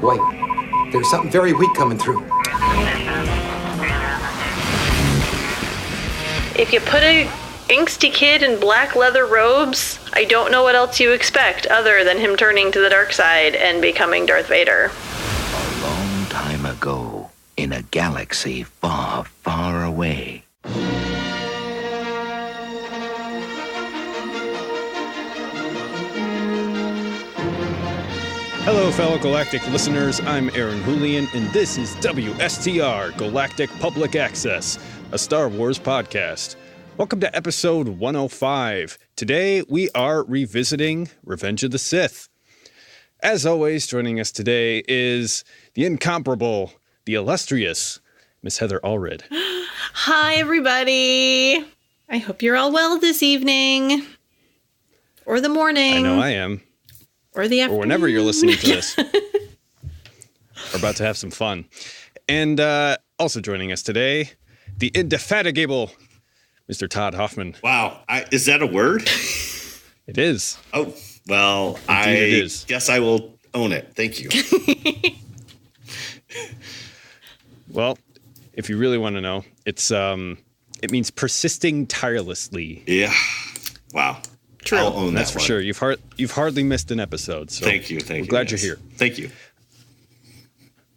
Wait, there's something very weak coming through. If you put a angsty kid in black leather robes, I don't know what else you expect other than him turning to the dark side and becoming Darth Vader. A long time ago, in a galaxy far, far away. Hello, fellow Galactic listeners. I'm Aaron Julian, and this is WSTR Galactic Public Access, a Star Wars podcast. Welcome to episode 105. Today, we are revisiting Revenge of the Sith. As always, joining us today is the incomparable, the illustrious Miss Heather Allred. Hi, everybody. I hope you're all well this evening. Or the morning. I know I am. Or the afternoon. Or whenever you're listening to this. We're about to have some fun. And also joining us today, the indefatigable Mr. Todd Hoffman. Wow. Is that a word? It is. Oh, well, I guess I will own it. Thank you. Well, if you really want to know, it means persisting tirelessly. Yeah. Wow. True. I'll own That's that for one. sure. You've hardly missed an episode. So Thank you. We're glad you're here. Thank you.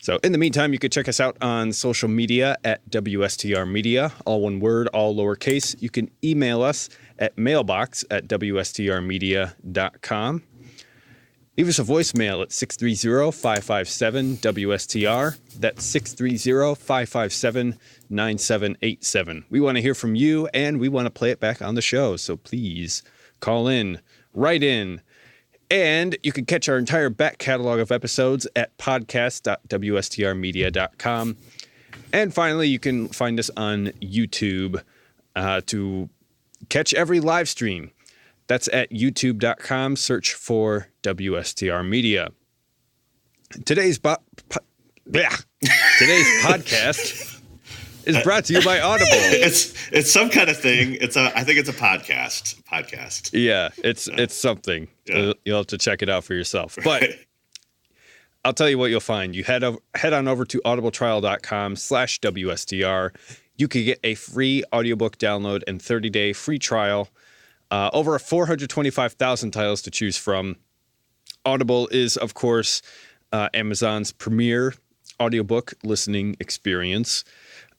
So in the meantime, you can check us out on social media at WSTR Media, all one word, all lowercase. You can email us at mailbox@wstrmedia.com. Leave us a voicemail at 630-557-WSTR. That's 630-557-9787. We want to hear from you, and we want to play it back on the show. So please call in, write in, and you can catch our entire back catalog of episodes at podcast.wstrmedia.com. And finally, you can find us on YouTube to catch every live stream. That's at youtube.com. Search for WSTR Media. Today's podcast is brought to you by Audible. It's some kind of thing. I think it's a podcast. Yeah, it's something. Yeah. You'll have to check it out for yourself. But I'll tell you what you'll find. You head on over to audibletrial.com/WSTR. You can get a free audiobook download and 30-day free trial. Over 425,000 titles to choose from. Audible is, of course, Amazon's premier audiobook listening experience.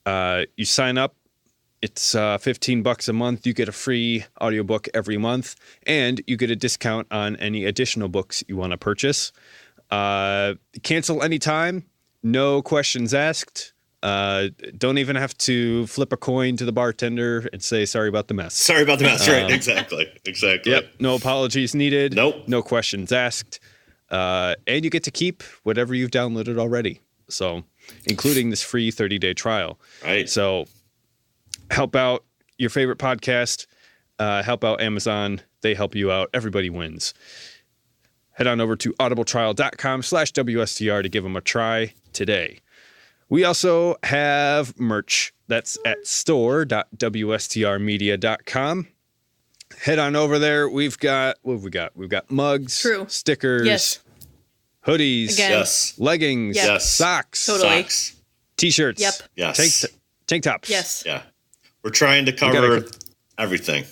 You sign up, it's $15 a month. You get a free audiobook every month, and you get a discount on any additional books you want to purchase. Cancel anytime, no questions asked. Don't even have to flip a coin to the bartender and say sorry about the mess. Sorry about the mess, right? Exactly. Yep, no apologies needed. Nope. No questions asked. And you get to keep whatever you've downloaded already. So, including this free 30-day trial. Right. So, help out your favorite podcast. Help out Amazon. They help you out. Everybody wins. Head on over to audibletrial.com/WSTR to give them a try today. We also have merch. That's at store.wstrmedia.com. Head on over there. We've got mugs, True. stickers, Yes. hoodies, Again. Yes. leggings, Yes. socks, Totally. Socks. t-shirts, Yep. Yes. tank tops. Yes. Yeah. We're trying to cover everything.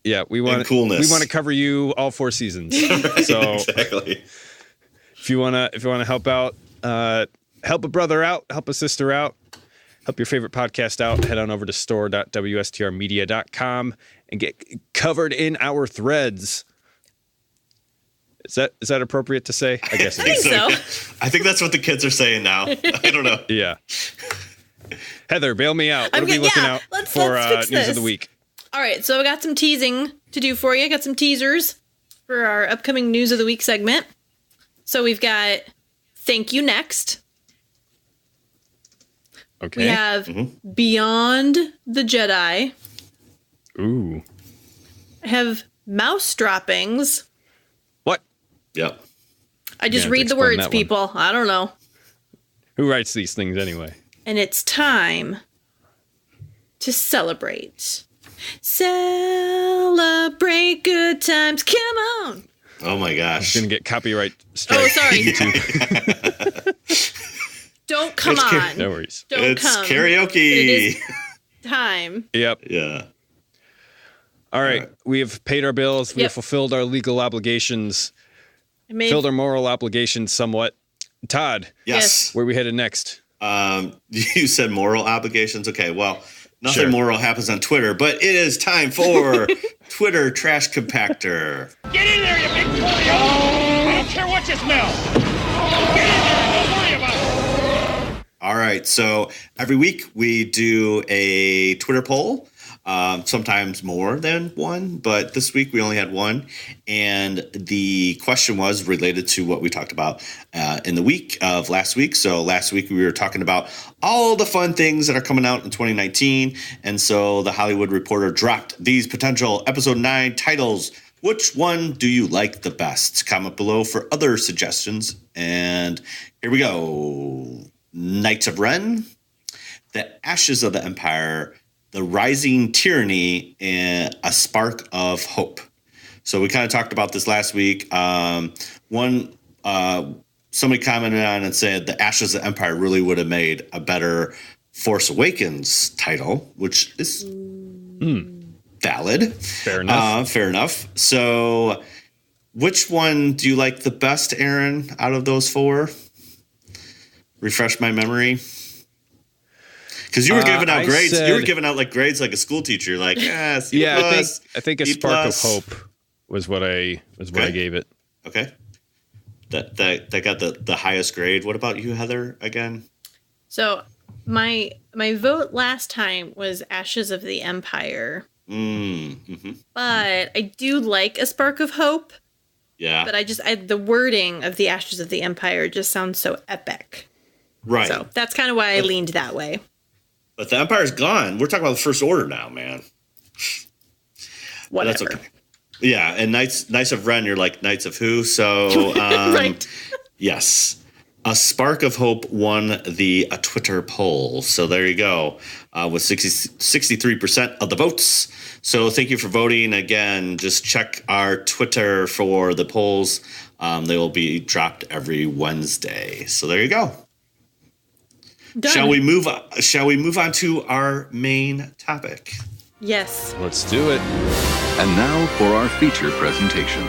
Yeah, we want coolness. We want to cover you all 4 seasons. Right, So exactly. if you wanna help out, help a brother out, help a sister out, help your favorite podcast out, head on over to store.wstrmedia.com and get covered in our threads. Is that appropriate to say? I guess it is. So. I think that's what the kids are saying now. I don't know. Yeah. Heather, bail me out. What I'm are we good, looking yeah. out Let's for fix news this. of the week? All right, so I got some teasing to do for you. I got some teasers for our upcoming News of the Week segment. So we've got Thank You Next. Okay. We have Beyond the Jedi. Ooh. I have Mouse Droppings. What? Yep. I just Yeah, read the explain words, that one. people. I don't know. Who writes these things anyway? And it's time to celebrate. Celebrate good times. Come on. Oh my gosh. Gonna get copyright strike. Oh, sorry. come on. No worries. It's Come. karaoke. It is time. Yep. Yeah. All right. We have paid our bills. We have Yep. fulfilled our legal obligations, I made filled our moral obligations somewhat. Todd, Yes. where are we headed next? You said moral obligations. Okay. Well, nothing Sure. moral happens on Twitter, but it is time for Twitter Trash Compactor. Get in there, you big polio! I don't care what you smell! Get in there and don't worry about it! All right. So every week we do a Twitter poll, sometimes more than one, but this week we only had one. And the question was related to what we talked about in the week of last week. So last week we were talking about all the fun things that are coming out in 2019. And so the Hollywood Reporter dropped these potential episode 9 titles. Which one do you like the best? Comment below for other suggestions. And here we go. Knights of Ren, The Ashes of the Empire, The Rising Tyranny, and A Spark of Hope. So we kind of talked about this last week. Somebody commented on and said The Ashes of the Empire really would have made a better Force Awakens title, which is valid. Fair enough. Fair enough. So which one do you like the best, Aaron, out of those 4? Refresh my memory. Because you were giving out grades. You were giving out grades like a school teacher. Like, C+, I think A B+. Spark of Hope was what I gave it. Okay. That got the highest grade. What about you, Heather, again? So my vote last time was Ashes of the Empire. Mm-hmm. But I do like A Spark of Hope. Yeah. But the wording of the Ashes of the Empire just sounds so epic. Right. So that's kind of why I leaned that way. But the Empire's gone. We're talking about the First Order now, man. Whatever. That's okay. Yeah, and Knights of Ren, you're like Knights of who? So, right. Yes. A Spark of Hope won the Twitter poll. So there you go, with 63% of the votes. So thank you for voting. Again, just check our Twitter for the polls. They will be dropped every Wednesday. So there you go. Done. Shall we move on to our main topic? Yes. Let's do it. And now for our feature presentation.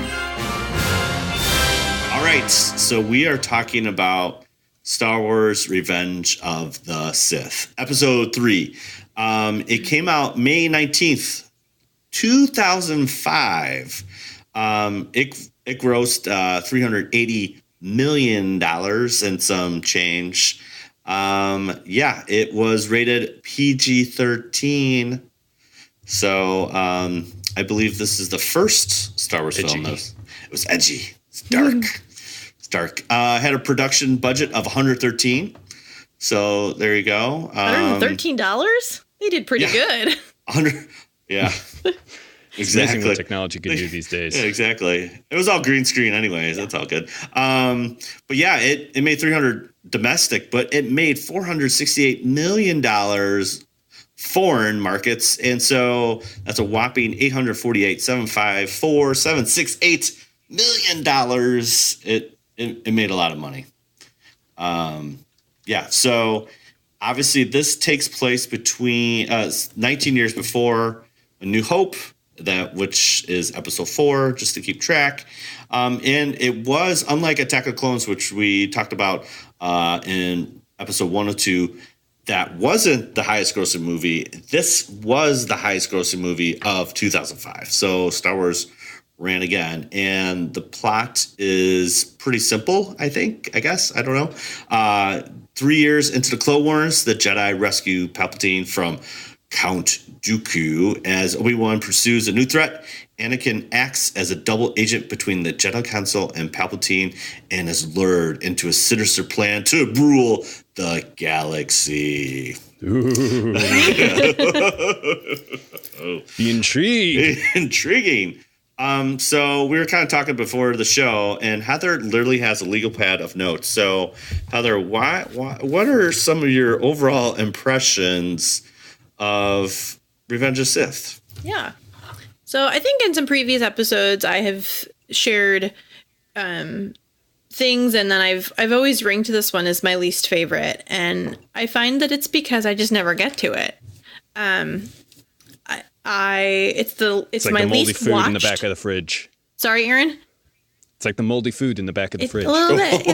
All right, so we are talking about Star Wars Revenge of the Sith, Episode 3. It came out May 19th, 2005. It grossed $380 million and some change. It was rated PG-13. So I believe this is the first Star Wars film. It was edgy. It's dark. It's dark. Had a production budget of $113. So there you go. $113? They did pretty good. 100. Yeah. It's amazing what technology can do these days. Yeah, exactly. It was all green screen anyways. That's all good. But yeah, it made $300 domestic, but it made $468 million foreign markets. And so that's a whopping $848,754,768 million. It made a lot of money. So obviously this takes place between 19 years before A New Hope, which is episode 4, just to keep track. And it was, unlike Attack of the Clones, which we talked about in episode 102, that wasn't the highest grossing movie. This was the highest grossing movie of 2005. So Star Wars ran again. And the plot is pretty simple, I guess. I don't know. 3 years into the Clone Wars, the Jedi rescue Palpatine from Count Dooku as Obi-Wan pursues a new threat. Anakin acts as a double agent between the Jedi Council and Palpatine and is lured into a sinister plan to rule the galaxy. The intrigue. Intriguing. So we were kind of talking before the show, and Heather literally has a legal pad of notes. So Heather, what are some of your overall impressions of Revenge of Sith? Yeah. So I think in some previous episodes I have shared some things, and then I've always ranked this one as my least favorite, and I find that it's because I just never get to it. It's like my the moldy least food watched. in the back of the fridge. Sorry, Aaron. It's like the moldy food in the back of the fridge. A little bit.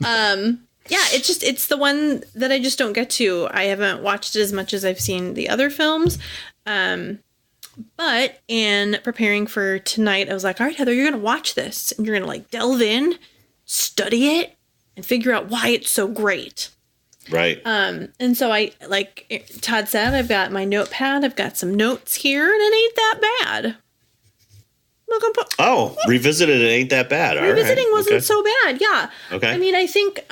Yeah. Yeah, it's the one that I just don't get to. I haven't watched it as much as I've seen the other films. But in preparing for tonight, I was like, all right, Heather, you're going to watch this and you're going to like delve in, study it, and figure out why it's so great. Right. And so I, like Todd said, I've got my notepad, I've got some notes here, and it ain't that bad. Revisited, it ain't that bad. Revisiting wasn't so bad. Yeah. Okay. I mean, I think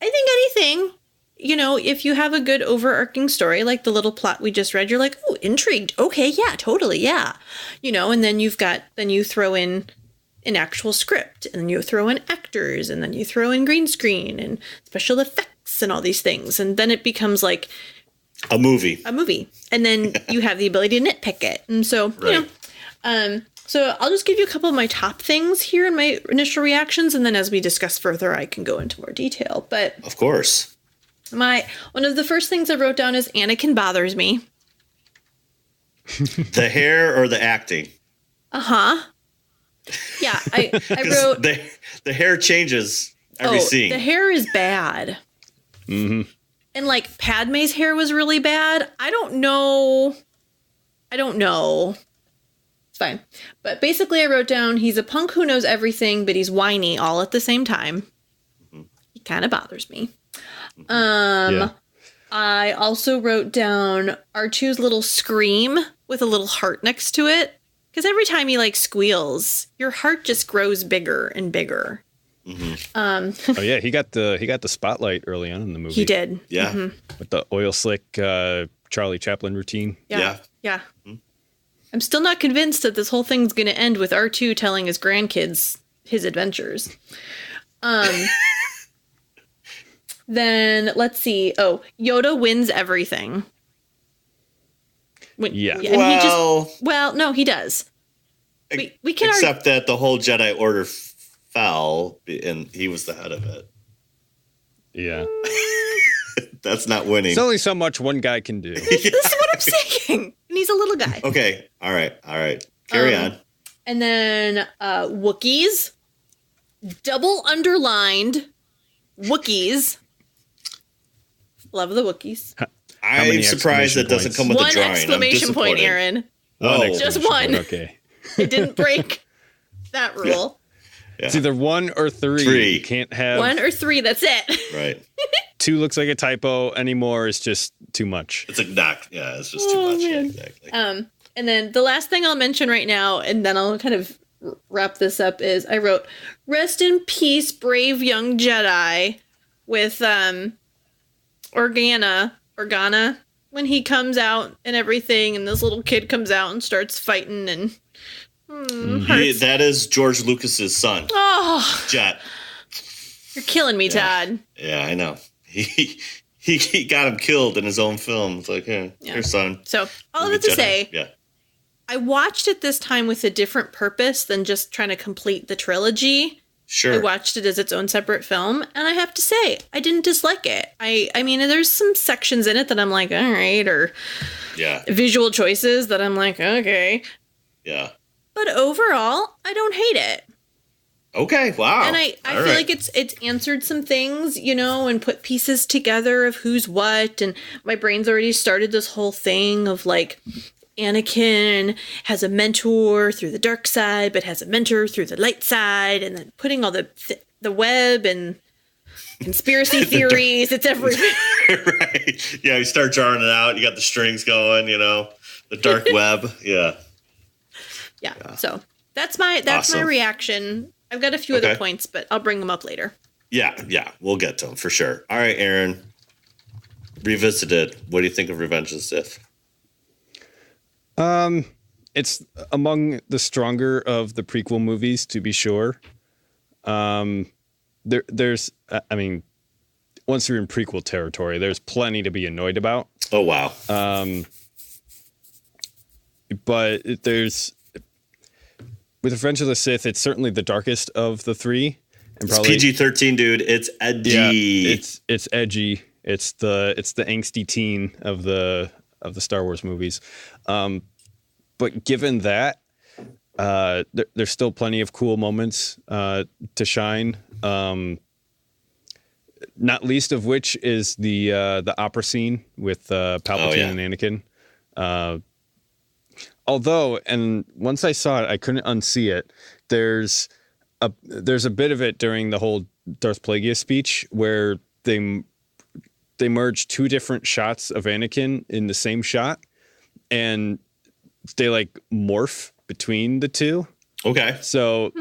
anything, you know, if you have a good overarching story, like the little plot we just read, you're like, oh, intrigued. Okay. Yeah, totally. Yeah. You know, and then you throw in an actual script, and then you throw in actors, and then you throw in green screen and special effects and all these things. And then it becomes like a movie. And then you have the ability to nitpick it. And so, you know, so I'll just give you a couple of my top things here in my initial reactions, and then as we discuss further, I can go into more detail. But of course, one of the first things I wrote down is Anakin bothers me. The hair or the acting? Yeah, I wrote the hair changes every scene. The hair is bad. Mm-hmm. And like Padme's hair was really bad. I don't know. It's fine. But basically I wrote down, he's a punk who knows everything, but he's whiny all at the same time. Mm-hmm. He kind of bothers me. Yeah. I also wrote down R2's little scream with a little heart next to it. Because every time he like squeals, your heart just grows bigger and bigger. Mm-hmm. Oh yeah, he got the spotlight early on in the movie. He did. Yeah. Mm-hmm. With the oil slick Charlie Chaplin routine. Yeah. Mm-hmm. I'm still not convinced that this whole thing's going to end with R2 telling his grandkids his adventures. Then let's see. Oh, Yoda wins everything. Yeah. And no, he does. We can accept that the whole Jedi Order fell, and he was the head of it. Yeah. That's not winning. There's only so much one guy can do. This is what I'm saying. And he's a little guy. Okay. All right. Carry on. And then Wookiees. Double underlined Wookiees. Love the Wookiees. I'm surprised that doesn't come with a drawing. One exclamation point, Aaron. Just one. Okay. It didn't break that rule. Yeah. It's either 1 or 3. You can't have 1 or 3. That's it. Right. 2 looks like a typo. Anymore is just too much. It's it's just too much. Yeah, exactly. And then the last thing I'll mention right now, and then I'll kind of wrap this up, is I wrote, "Rest in peace, brave young Jedi," with Organa, when he comes out and everything, and this little kid comes out and starts fighting, and that is George Lucas's son. Oh, Jet. You're killing me, Todd. Yeah, I know. He got him killed in his own film. It's like, your son. So all of it to say, yeah, I watched it this time with a different purpose than just trying to complete the trilogy. Sure. I watched it as its own separate film, and I have to say, I didn't dislike it. I mean, there's some sections in it that I'm like, all right, or visual choices that I'm like, okay. Yeah. But overall, I don't hate it. Okay, wow. And I feel like it's answered some things, you know, and put pieces together of who's what, and my brain's already started this whole thing of like, Anakin has a mentor through the dark side, but has a mentor through the light side, and then putting all the web and conspiracy theories. It's everywhere. Right. Yeah, you start jarring it out. You got the strings going, you know, the dark web. Yeah. Yeah. So that's my reaction. I've got a few other points, but I'll bring them up later. Yeah. We'll get to them for sure. All right, Aaron. Revisited. What do you think of Revenge of the Sith? It's among the stronger of the prequel movies, to be sure. There's, I mean, once you're in prequel territory, there's plenty to be annoyed about. Oh, wow. But there's with Revenge of the Sith, it's certainly the darkest of the three. And it's PG-13, dude. It's edgy. Yeah, it's edgy. It's the angsty teen of the Star Wars movies. But given that, there's still plenty of cool moments to shine. Not least of which is the opera scene with Palpatine and Anakin. Although, and once I saw it, I couldn't unsee it. There's a bit of it during the whole Darth Plagueis speech where they merge two different shots of Anakin in the same shot, and they like morph between the two. Okay. So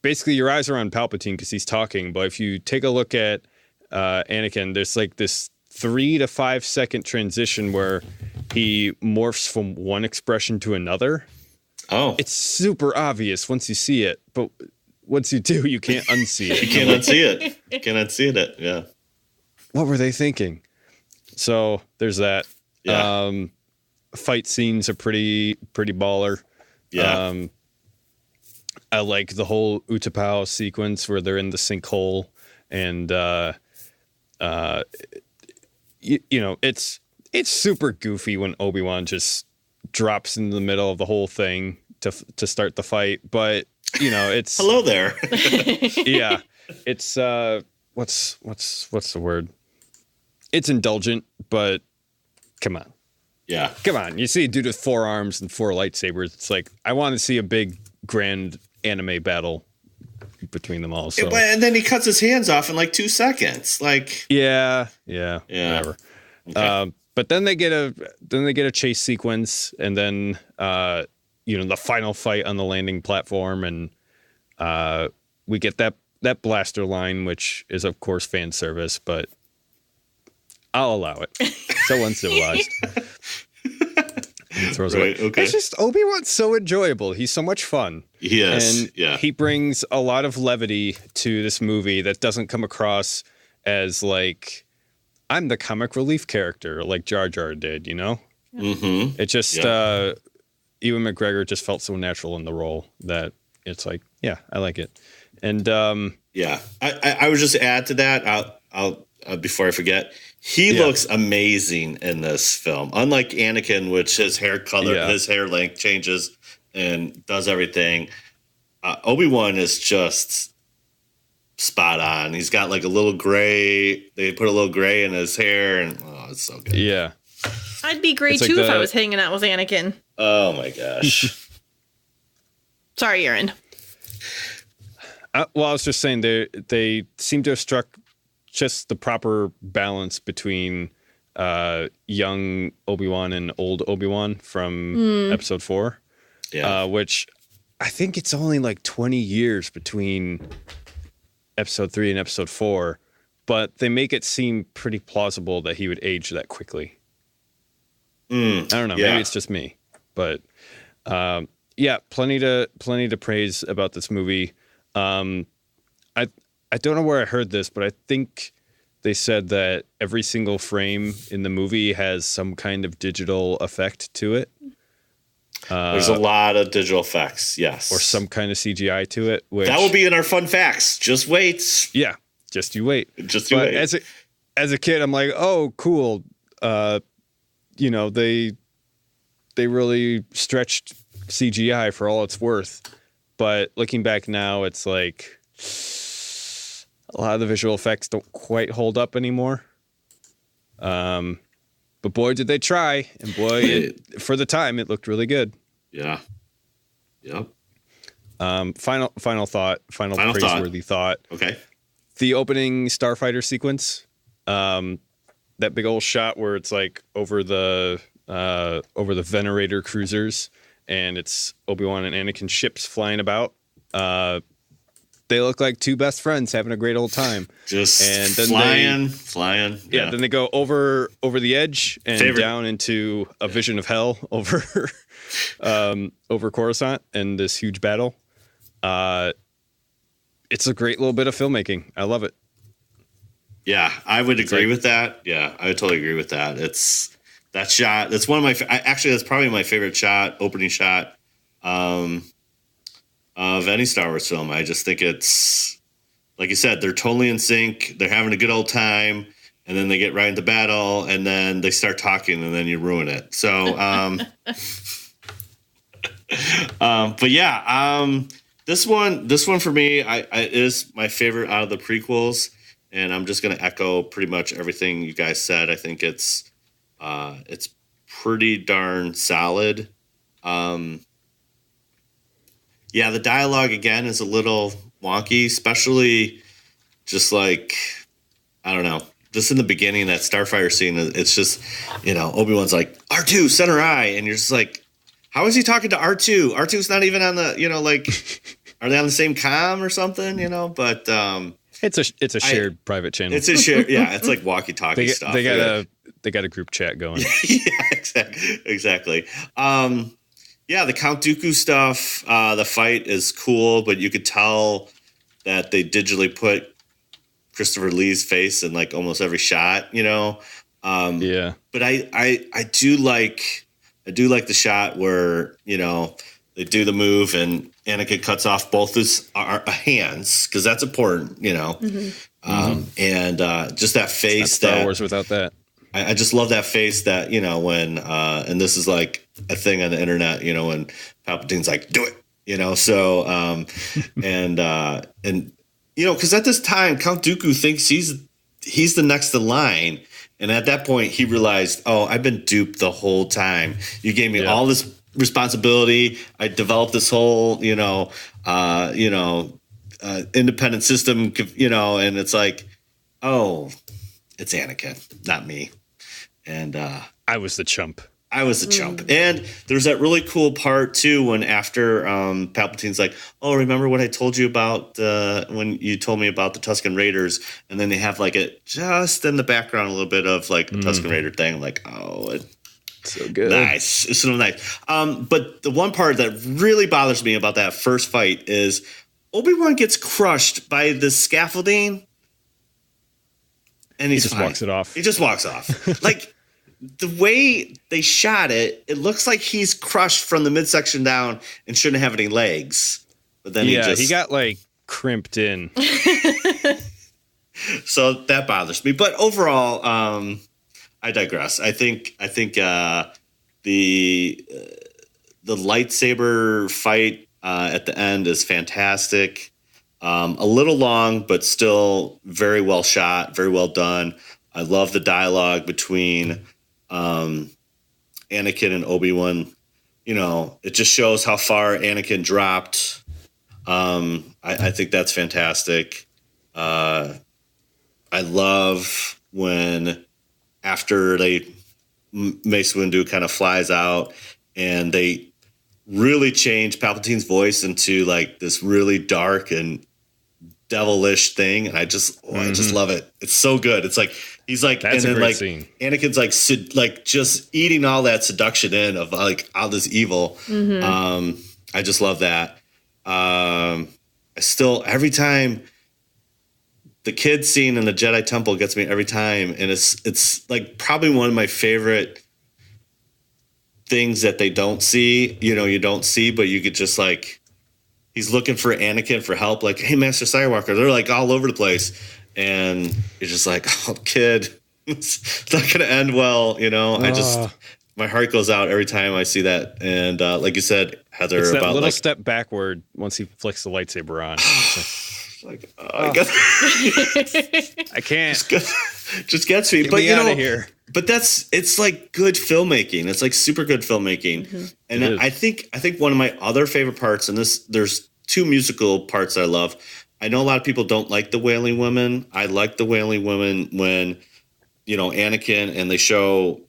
basically, your eyes are on Palpatine because he's talking, but if you take a look at Anakin, there's like this 3 to 5 second transition where he morphs from one expression to another. Oh, it's super obvious once you see it, but once you do, you can't unsee it. You can't unsee it. You can't unsee it. Yeah. What were they thinking? So there's that. Yeah. Fight scenes are pretty baller. Yeah. I like the whole Utapau sequence where they're in the sinkhole and it's super goofy when Obi-Wan just drops in the middle of the whole thing to start the fight, but it's hello there. Yeah, it's what's the word? It's indulgent, but come on. Yeah. Come on. You see a dude with 4 arms and 4 lightsabers. It's like, I want to see a big, grand anime battle between them all. So. And then he cuts his hands off in like 2 seconds. Like, yeah, whatever. Okay. But then they get a chase sequence, and then the final fight on the landing platform, and we get that blaster line, which is of course fan service, but I'll allow it. So uncivilized. Throws right, away. okay. It's just Obi-Wan's so enjoyable. He's so much fun. Yes. And he brings a lot of levity to this movie that doesn't come across as like, I'm the comic relief character like Jar Jar did, Mm-hmm. It just, Ewan McGregor just felt so natural in the role that it's like, yeah, I like it. And I would just add to that. I'll before I forget, he looks amazing in this film. Unlike Anakin, which his hair color, his hair length changes and does everything. Obi-Wan is just spot on. He's got like a little gray. They put a little gray in his hair, and it's so good. Yeah, I'd be gray too if I was hanging out with Anakin. Oh my gosh. Sorry, Aaron. I was just saying they seem to have struck just the proper balance between young Obi-Wan and old Obi-Wan from episode 4. Yeah. Which I think it's only like 20 years between episode 3 and episode 4, but they make it seem pretty plausible that he would age that quickly. I don't know. Maybe it's just me, but plenty to praise about this movie. I don't know where I heard this, but I think they said that every single frame in the movie has some kind of digital effect to it. There's a lot of digital effects, yes. Or some kind of CGI to it. That will be in our fun facts. Just wait. Yeah, just you wait. Wait. As a kid, I'm like, oh, cool. They really stretched CGI for all it's worth. But looking back now, it's like a lot of the visual effects don't quite hold up anymore. But boy, did they try. And boy, for the time, it looked really good. Yeah. Yep. Final praiseworthy thought. Okay. The opening Starfighter sequence, that big old shot where it's like over the Venerator cruisers, and it's Obi-Wan and Anakin ships flying about. They look like two best friends having a great old time. Just and then flying. Yeah, then they go over the edge and down into a vision of hell over Coruscant and this huge battle. It's a great little bit of filmmaking. I love it. Yeah, I would agree with that. Yeah, I would totally agree with that. It's that shot. That's one of my. Actually, that's probably my favorite shot. Opening shot. of any Star Wars film. I just think it's, like you said, they're totally in sync. They're having a good old time, and then they get right into battle, and then they start talking, and then you ruin it. So, but yeah, this one for me, is my favorite out of the prequels, and I'm just going to echo pretty much everything you guys said. I think it's pretty darn solid. Yeah, the dialogue again is a little wonky, especially just like, I don't know, just in the beginning, that Starfire scene, it's just, Obi-Wan's like, R2, center eye. And you're just like, how is he talking to R2? R2's not even on the, are they on the same comm or something, But it's a shared private channel. It's a shared, yeah, it's like walkie-talkie stuff. They got a group chat going. Yeah, exactly. Yeah, the Count Dooku stuff, the fight is cool, but you could tell that they digitally put Christopher Lee's face in like almost every shot, Yeah. But I do like the shot where, they do the move and Anakin cuts off both his hands, because that's important, And just that face, it's not Star Wars without that. I just love that face that, when, and this is like a thing on the internet, when Palpatine's like, do it, so, and, because at this time, Count Dooku thinks he's the next in line. And at that point, he realized, oh, I've been duped the whole time. You gave me all this responsibility. I developed this whole, independent system, and it's like, oh, it's Anakin, not me. And I was the chump. And there's that really cool part too, when after Palpatine's like, oh, remember what I told you about when you told me about the Tusken Raiders? And then they have like it just in the background, a little bit of like the Tusken Raider thing. I'm like, oh, it's so good. Nice. It's so nice. But the one part that really bothers me about that first fight is Obi-Wan gets crushed by the scaffolding. And he just walks it off. He just walks off. Like, the way they shot it, it looks like he's crushed from the midsection down and shouldn't have any legs. But then he got like crimped in. So that bothers me. But overall, I digress. I think the lightsaber fight at the end is fantastic. A little long, but still very well shot, very well done. I love the dialogue between Anakin and Obi-Wan. It just shows how far Anakin dropped. I think that's fantastic. I love when after Mace Windu kind of flies out and they really change Palpatine's voice into like this really dark and devilish thing, and I just love it. It's so good. It's like he's like, that's and then like scene. Anakin's like just eating all that seduction in of like all this evil. I just love that. I still, every time the kid scene in the Jedi Temple gets me every time, and it's like probably one of my favorite things that they don't see. You don't see, but you could just like. He's looking for Anakin for help, like, hey, Master Skywalker. They're like all over the place. And you're just like, oh, kid, it's not going to end well, my heart goes out every time I see that. And like you said, Heather, it's that about little like, step backward once he flicks the lightsaber on. like, I guess I can't. Just gets me. Get but me out of here. But it's like good filmmaking. It's like super good filmmaking. And I think one of my other favorite parts, and there's two musical parts that I love. I know a lot of people don't like the Wailing Women. I like the Wailing Women when, Anakin, and they show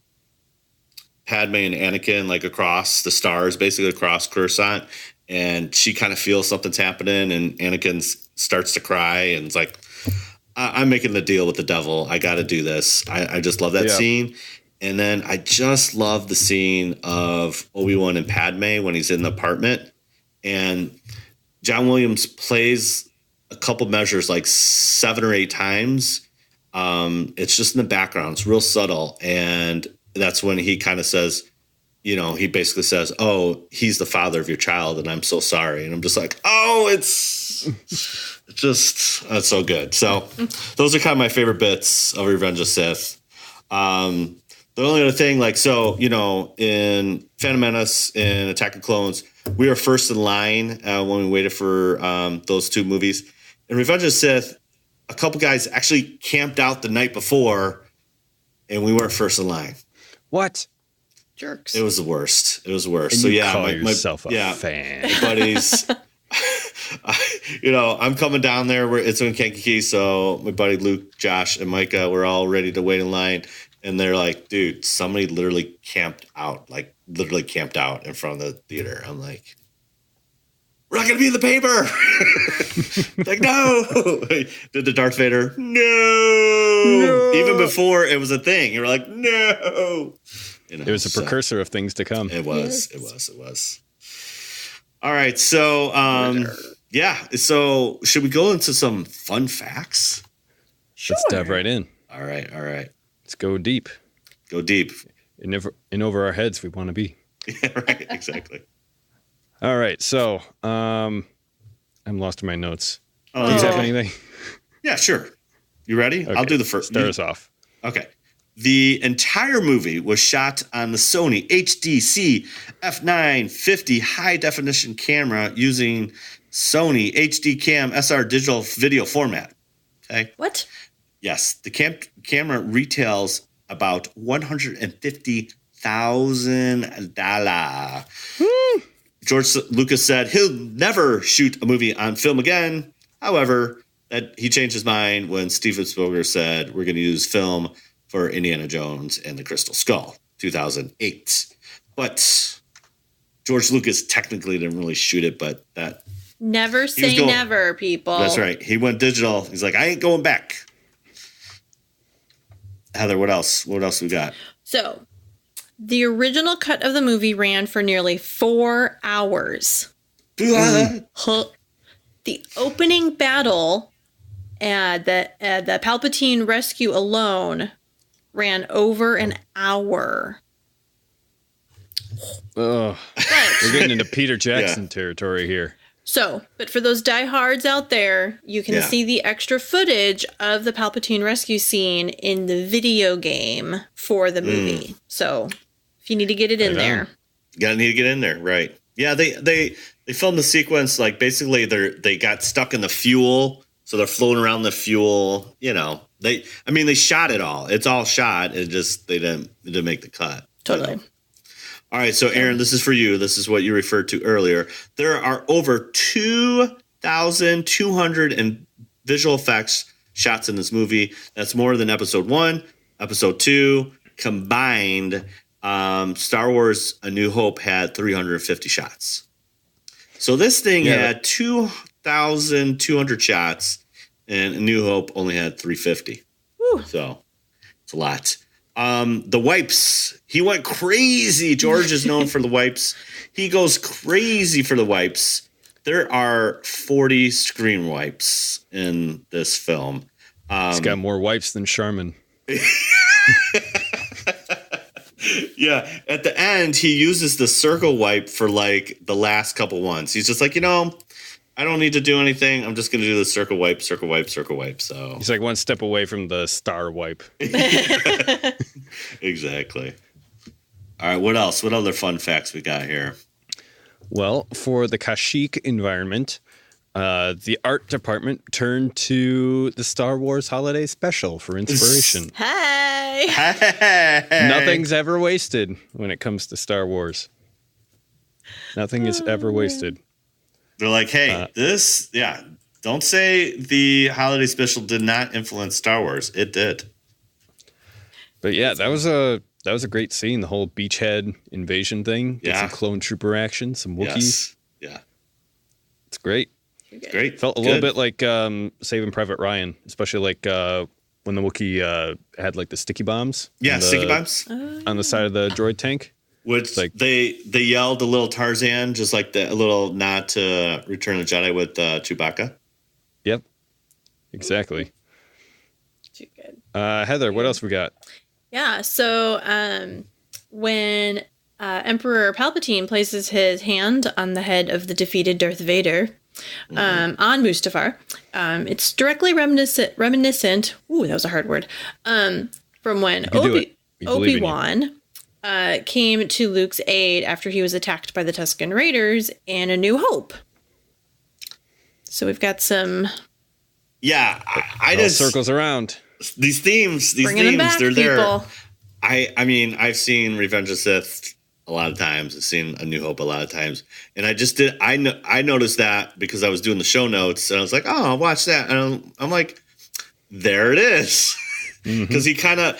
Padme and Anakin like across the stars, basically across Coruscant, and she kind of feels something's happening, and Anakin starts to cry, and it's like, I'm making the deal with the devil. I got to do this. I just love that scene. And then I just love the scene of Obi-Wan and Padme when he's in the apartment. And John Williams plays a couple measures like 7 or 8 times. It's just in the background. It's real subtle. And that's when he kind of says, he basically says, "Oh, he's the father of your child, and I'm so sorry." And I'm just like, "Oh, it's so good." So those are kind of my favorite bits of Revenge of Sith. The only other thing, in Phantom Menace and Attack of Clones, we were first in line when we waited for those two movies. In Revenge of Sith, a couple guys actually camped out the night before, and we weren't first in line. What? Jerks. It was the worst. And So you yeah, call yourself a fan. My buddies. I'm coming down there where it's in Kankakee, so my buddy Luke, Josh, and Micah were all ready to wait in line, and they're like, "Dude, somebody literally camped out in front of the theater." I'm like, "We're not gonna be in the paper." Like, no. Did the Darth Vader? No. Even before it was a thing, you were like, no. It was a precursor of things to come. It was. All right, so So should we go into some fun facts? Sure. Let's dive right in. All right. Let's go deep. Go deep. In over our heads we want to be. Yeah, right. Exactly. All right. So I'm lost in my notes. Do you Oh. have anything? Yeah, sure. You ready? Okay, I'll do the first. Start us off. Okay. The entire movie was shot on the Sony HDC F950 high definition camera using Sony HD Cam SR digital video format. Okay. What? Yes. The camera retails about $150,000. George Lucas said he'll never shoot a movie on film again. However, that he changed his mind when Steven Spielberg said we're going to use film for Indiana Jones and the Crystal Skull, 2008. But George Lucas technically didn't really shoot it, but that... Never say never, people. That's right. He went digital. He's like, I ain't going back. Heather, what else? What else we got? So, the original cut of the movie ran for nearly 4 hours. The opening battle, the Palpatine rescue alone, ran over an hour. We're getting into Peter Jackson territory here. So, but for those diehards out there, you can see the extra footage of the Palpatine rescue scene in the video game for the movie. So, if you need to get it in there. Gotta need to get in there, right. Yeah, they filmed the sequence, like, basically they got stuck in the fuel, so they're floating around the fuel, They shot it all. It's all shot. It just, it didn't make the cut. Totally. All right, so Aaron, this is for you. This is what you referred to earlier. There are over 2,200 visual effects shots in this movie. That's more than Episode 1, Episode 2 combined. Star Wars A New Hope had 350 shots. So this thing had 2,200 shots, and A New Hope only had 350. Woo. So it's a lot. The wipes. He went crazy. George is known for the wipes. He goes crazy for the wipes. There are 40 screen wipes in this film. He's got more wipes than Charmin. Yeah. At the end, he uses the circle wipe for like the last couple ones. He's just like, I don't need to do anything. I'm just going to do the circle wipe, circle wipe, circle wipe. So he's like one step away from the star wipe. Exactly. All right. What else? What other fun facts we got here? Well, for the Kashyyyk environment, the art department turned to the Star Wars Holiday Special for inspiration. Hey! Nothing's ever wasted when it comes to Star Wars. Nothing is ever wasted. They're like, hey, don't say the holiday special did not influence Star Wars. It did. But yeah, that was a great scene. The whole beachhead invasion thing. Get some clone trooper action, some Wookiees. Yes. Yeah. It's great. Great. Felt a little bit like Saving Private Ryan, especially like when the Wookiee had like the sticky bombs. Yeah, sticky bombs. On the side of the droid tank. Which they yelled a little Tarzan, just like a little nod to Return of the Jedi with Chewbacca. Yep, exactly. Too good. Heather, what else we got? Yeah, so when Emperor Palpatine places his hand on the head of the defeated Darth Vader on Mustafar. It's directly reminiscent. Ooh, that was a hard word. From when Obi-Wan came to Luke's aid after he was attacked by the Tusken Raiders in A New Hope. So we've got some. Yeah, I just circles around. These themes, back, they're there. People. I mean, I've seen Revenge of the Sith a lot of times. I've seen A New Hope a lot of times, and I noticed that because I was doing the show notes, and I was like, oh, I'll watch that, and I'm like, there it is, because he kind of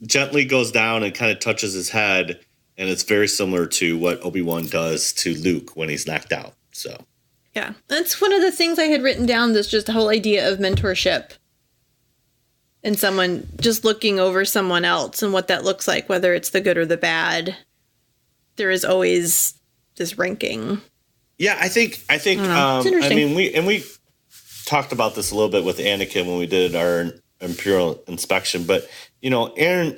gently goes down and kind of touches his head, and it's very similar to what Obi-Wan does to Luke when he's knocked out. So yeah, that's one of the things I had written down. This just the whole idea of mentorship. And someone just looking over someone else and what that looks like, whether it's the good or the bad. There is always this ranking. Yeah, I think. I mean, we talked about this a little bit with Anakin when we did our Imperial inspection. But Anakin.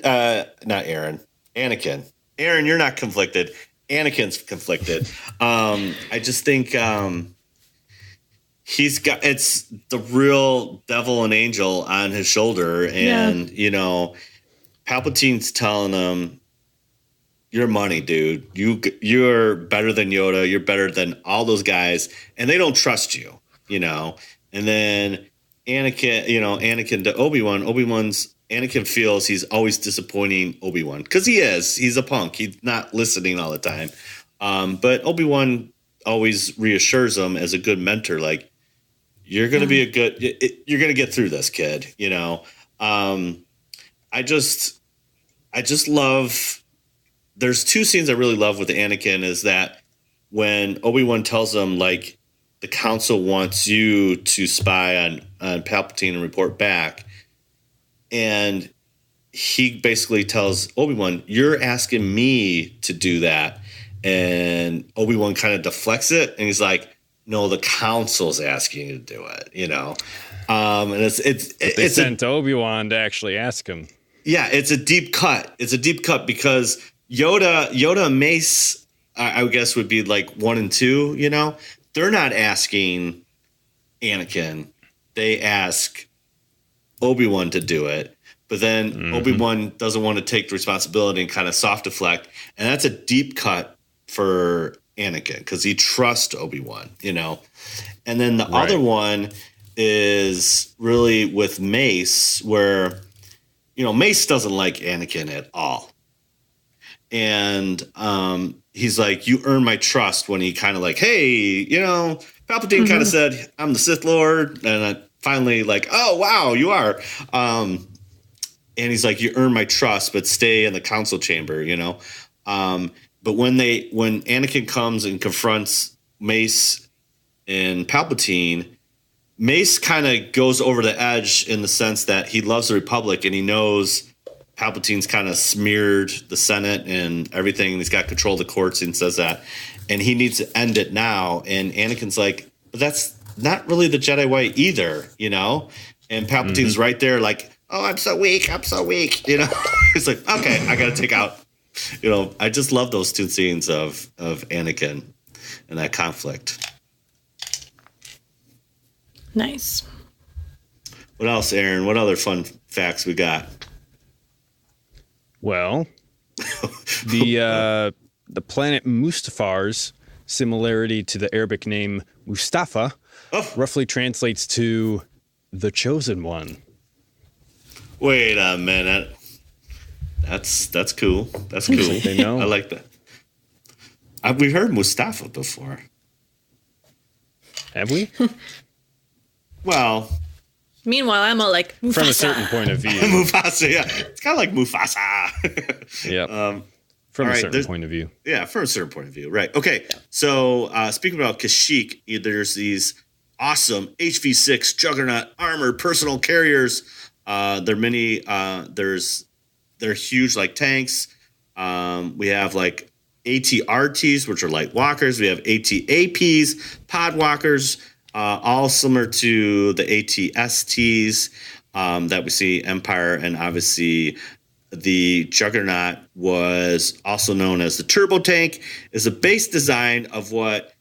Aaron, you're not conflicted. Anakin's conflicted. I just think it's the real devil and angel on his shoulder, and Palpatine's telling him, "You're money, dude. You're better than Yoda. You're better than all those guys, and they don't trust you." And then Anakin to Obi-Wan. Anakin feels he's always disappointing Obi-Wan because he is. He's a punk. He's not listening all the time. But Obi-Wan always reassures him as a good mentor, like, you're going to be you're going to get through this, kid. I just love, there's two scenes I really love with Anakin is that when Obi-Wan tells him, like, the council wants you to spy on Palpatine and report back. And he basically tells Obi-Wan, you're asking me to do that. And Obi-Wan kind of deflects it. And he's like, no, the council's asking you to do it, And they sent Obi-Wan to actually ask him. Yeah, it's a deep cut. It's a deep cut because Yoda and Mace, I guess, would be like 1 and 2, They're not asking Anakin. They ask Obi-Wan to do it. But then Obi-Wan doesn't want to take the responsibility and kind of soft deflect. And that's a deep cut for Anakin because he trusts Obi-Wan, And then the other one is really with Mace where, Mace doesn't like Anakin at all. And he's like, you earn my trust when he kind of like, hey, Palpatine kind of said, I'm the Sith Lord. And I finally like, oh, wow, you are. And he's like, you earn my trust, but stay in the council chamber, But when Anakin comes and confronts Mace and Palpatine, Mace kind of goes over the edge in the sense that he loves the Republic and he knows Palpatine's kind of smeared the Senate and everything. And he's got control of the courts and says that. And he needs to end it now. And Anakin's like, but that's not really the Jedi way either, And Palpatine's right there like, oh, I'm so weak. It's like, okay, I got to take out. I just love those two scenes of Anakin and that conflict. Nice. What else, Aaron? What other fun facts we got? Well, the planet Mustafar's similarity to the Arabic name Mustafa roughly translates to the chosen one. Wait a minute. That's cool. That's cool. They know. I like that. We've heard Mustafa before. Have we? Well. Meanwhile, I'm all like, Mufasa. From a certain point of view. Mufasa, yeah. It's kind of like Mufasa. Yeah. From a certain point of view. Yeah, from a certain point of view. Right. Okay. Yeah. So speaking about Kashyyyk, there's these awesome HV6 Juggernaut armored personal carriers. They're huge like tanks. We have like AT-RTs, which are light walkers. We have AT-APs, pod walkers, all similar to the AT-STs that we see Empire and obviously the Juggernaut was also known as the Turbo Tank, is a base design of what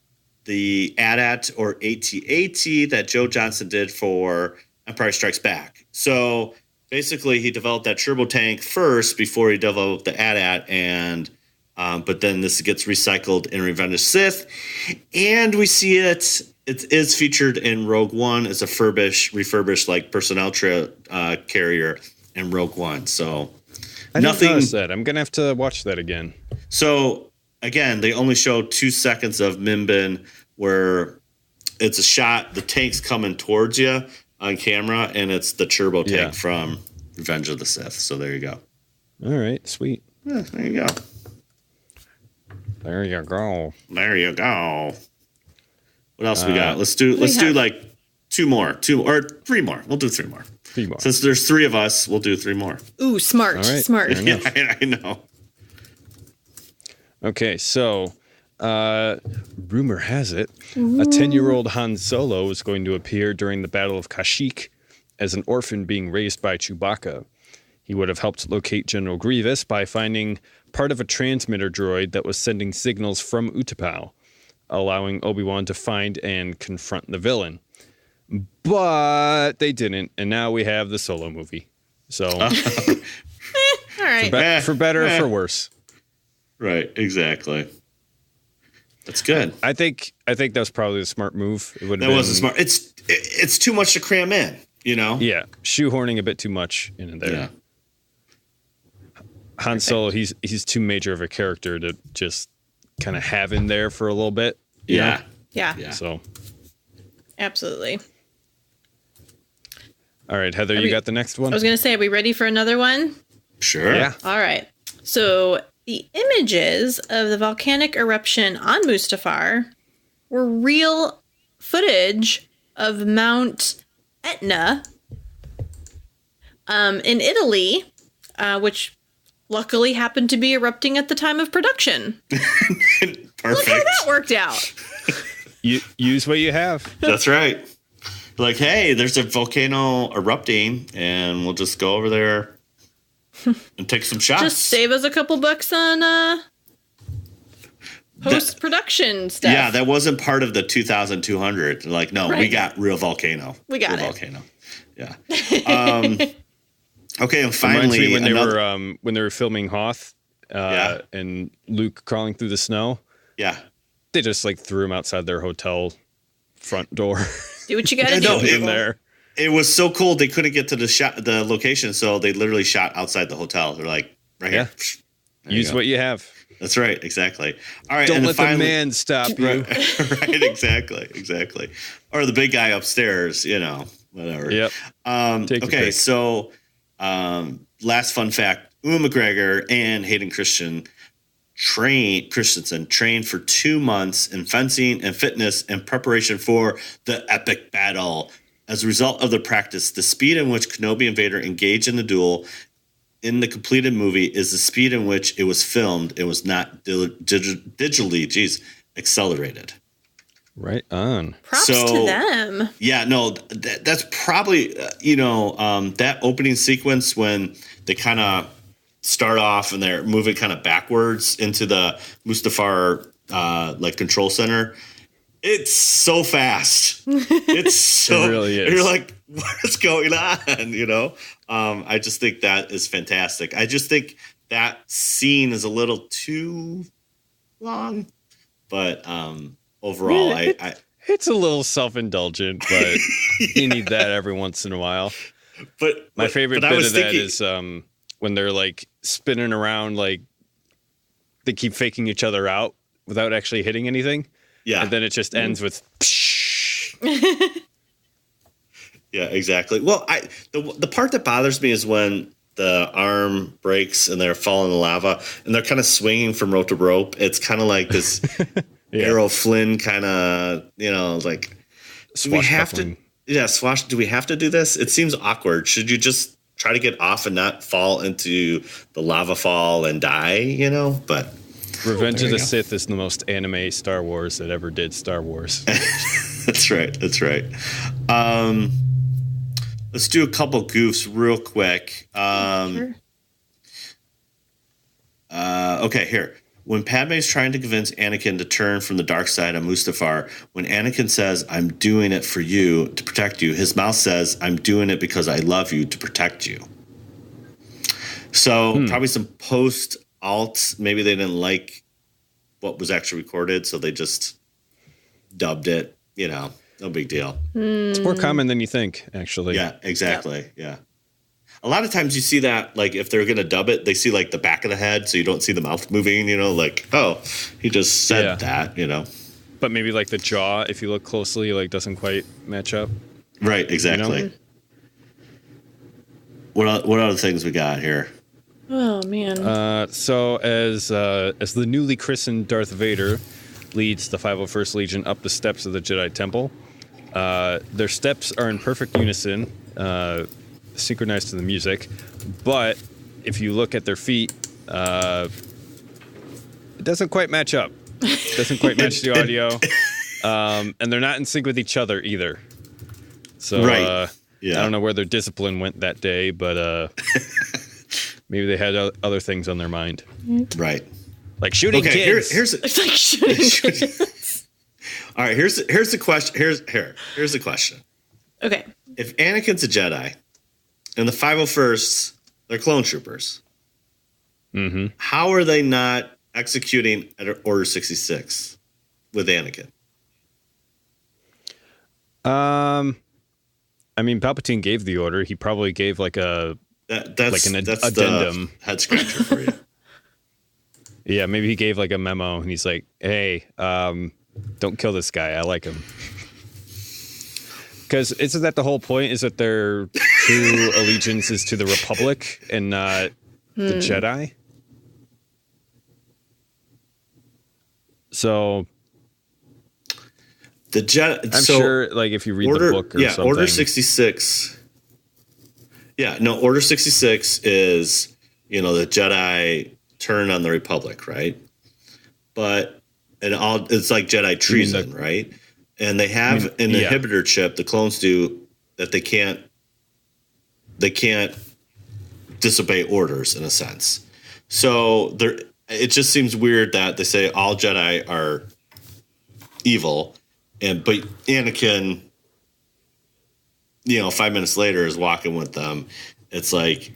the AT-AT or AT-AT that Joe Johnston did for Empire Strikes Back. So basically, he developed that turbo tank first before he developed the AT-AT, and but then this gets recycled in Revenge of the Sith, and we see it. It is featured in Rogue One as a refurbished like personnel carrier in Rogue One. So I didn't notice that. I'm gonna have to watch that again. So again, they only show 2 seconds of Minbin where it's a shot. The tank's coming towards you on camera, and it's the turbo tank from Revenge of the Sith. So there you go. All right, sweet. Yeah, there you go. There you go. There you go. What else we got? Let's do like 2 more, 2 or 3 more. We'll do 3 more. 3 more. Since there's 3 of us, we'll do 3 more. Ooh, smart, All right, smart. Yeah, I know. Okay, so rumor has it a 10-year-old Han Solo is going to appear during the Battle of Kashyyyk as an orphan being raised by Chewbacca. He would have helped locate General Grievous by finding part of a transmitter droid that was sending signals from Utapau, allowing Obi-Wan to find and confront the villain. But they didn't, and now we have the Solo movie. So, All right. for better or for worse. Right, exactly. That's good. I think that was probably a smart move. It would have That was a smart. It's too much to cram in, you know. Yeah, shoehorning a bit too much in there. Yeah. Han Solo, he's too major of a character to just kind of have in there for a little bit. you know? Yeah. So, Absolutely. all right, Heather, you got the next one? I was going to say, are we ready for another one? Sure. Yeah. All right. So the images of the volcanic eruption on Mustafar were real footage of Mount Etna in Italy, which luckily happened to be erupting at the time of production. Perfect. Look how that worked out. You use what you have. That's right. Like, hey, there's a volcano erupting, and we'll just go over there and take some shots. Just save us a couple bucks on post-production stuff. Yeah, that wasn't part of the 2,200. Like, no, we got real volcano. We got real it. Volcano. Yeah. Okay, and finally, Reminds me when they were filming Hoth, Yeah. and Luke crawling through the snow. Yeah. They just like threw him outside their hotel front door. Do what you gotta No, do. in there. It was so cold they couldn't get to the location, so they literally shot outside the hotel. They're like, right here. There you Use go. what you have. That's right, exactly. All right, Don't and let then the man stop you. right, exactly. Or the big guy upstairs, whatever. Yep. Take your Okay, pick. so last fun fact: Ewan McGregor and Hayden Christensen trained for 2 months in fencing and fitness in preparation for the epic battle. As a result of the practice, the speed in which Kenobi and Vader engage in the duel in the completed movie is the speed in which it was filmed. It was not digitally, accelerated. Right on. Props to them. Yeah, no, that's probably, that opening sequence when they kind of start off and they're moving kind of backwards into the Mustafar control center. It's so fast. It's so It really is. You're like, what is going on? I just think that is fantastic. I just think that scene is a little too long, but overall, It's a little self-indulgent, but you need that every once in a while. But My favorite bit of that is when they're like spinning around, like they keep faking each other out without actually hitting anything. Yeah. And then it just ends with psh. Yeah, exactly. Well, the part that bothers me is when the arm breaks and they're falling in the lava and they're kind of swinging from rope to rope. It's kind of like this Errol Flynn kind of, like, do we have to? Yeah, do we have to do this? It seems awkward. Should you just try to get off and not fall into the lava fall and die? But Revenge of the Sith is the most anime Star Wars that ever did Star Wars. That's right. Let's do a couple goofs real quick. Sure. Okay, here. When Padme's trying to convince Anakin to turn from the dark side on Mustafar, when Anakin says, "I'm doing it for you, to protect you," his mouth says, "I'm doing it because I love you, to protect you." So probably some post-alt, maybe they didn't like what was actually recorded, so they just dubbed it, no big deal. It's more common than you think, actually. Yeah, exactly, yeah. A lot of times you see that, like, if they're going to dub it, they see, like, the back of the head, so you don't see the mouth moving, like, oh, he just said that, But maybe, like, the jaw, if you look closely, like, doesn't quite match up. Right, exactly. What other things we got here? Oh, man. So as the newly christened Darth Vader leads the 501st Legion up the steps of the Jedi Temple, their steps are in perfect unison, synchronized to the music, but if you look at their feet, it doesn't quite match up. It doesn't quite match the audio, and they're not in sync with each other either. So I don't know where their discipline went that day, but maybe they had other things on their mind. Right. Like shooting kids. It's like shooting kids. All right, here's the question. Here's the question. Okay. If Anakin's a Jedi and the 501st, they're clone troopers, how are they not executing at Order 66 with Anakin? I mean, Palpatine gave the order. He probably gave like an addendum. The head scratcher for you. Yeah, maybe he gave like a memo and he's like, "Hey, don't kill this guy. I like him." Because isn't that the whole point? Is that their true allegiance is to the Republic and not the Jedi? So the Jedi. I'm sure, like if you read the book or something. Order 66. Yeah, no, Order 66 is the Jedi turn on the Republic, right? But it's like Jedi treason, right? And they have an inhibitor chip, the clones do, that they can't disobey orders in a sense. So it just seems weird that they say all Jedi are evil, but Anakin, 5 minutes later is walking with them. It's like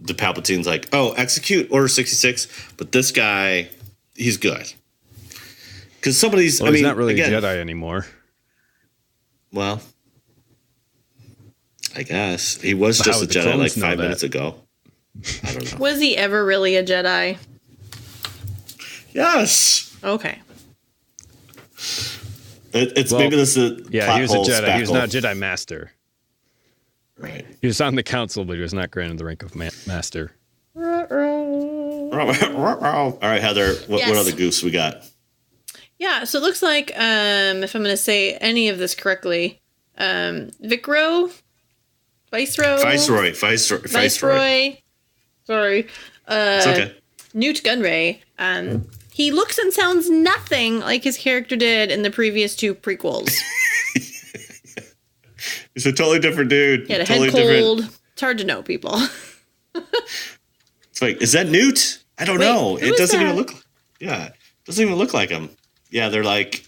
the Palpatine's like, "Oh, execute Order 66, but this guy, he's good." Because some of these, he's not really a Jedi anymore. Well, I guess he was just a Jedi like 5 minutes ago. I don't know. Was he ever really a Jedi? Yes. Okay. Maybe this is he was a Jedi. He was not a Jedi Master. Right. He was on the council, but he was not granted the rank of Master. All right, Heather. What other goofs we got? Yeah, so it looks like, if I'm going to say any of this correctly, Viceroy. Sorry. It's okay. Newt Gunray. He looks and sounds nothing like his character did in the previous two prequels. He's a totally different dude. He had a head cold. It's hard to know, people. It's like, is that Newt? I don't know. It doesn't even look. Yeah, doesn't even look like him. Yeah, they're like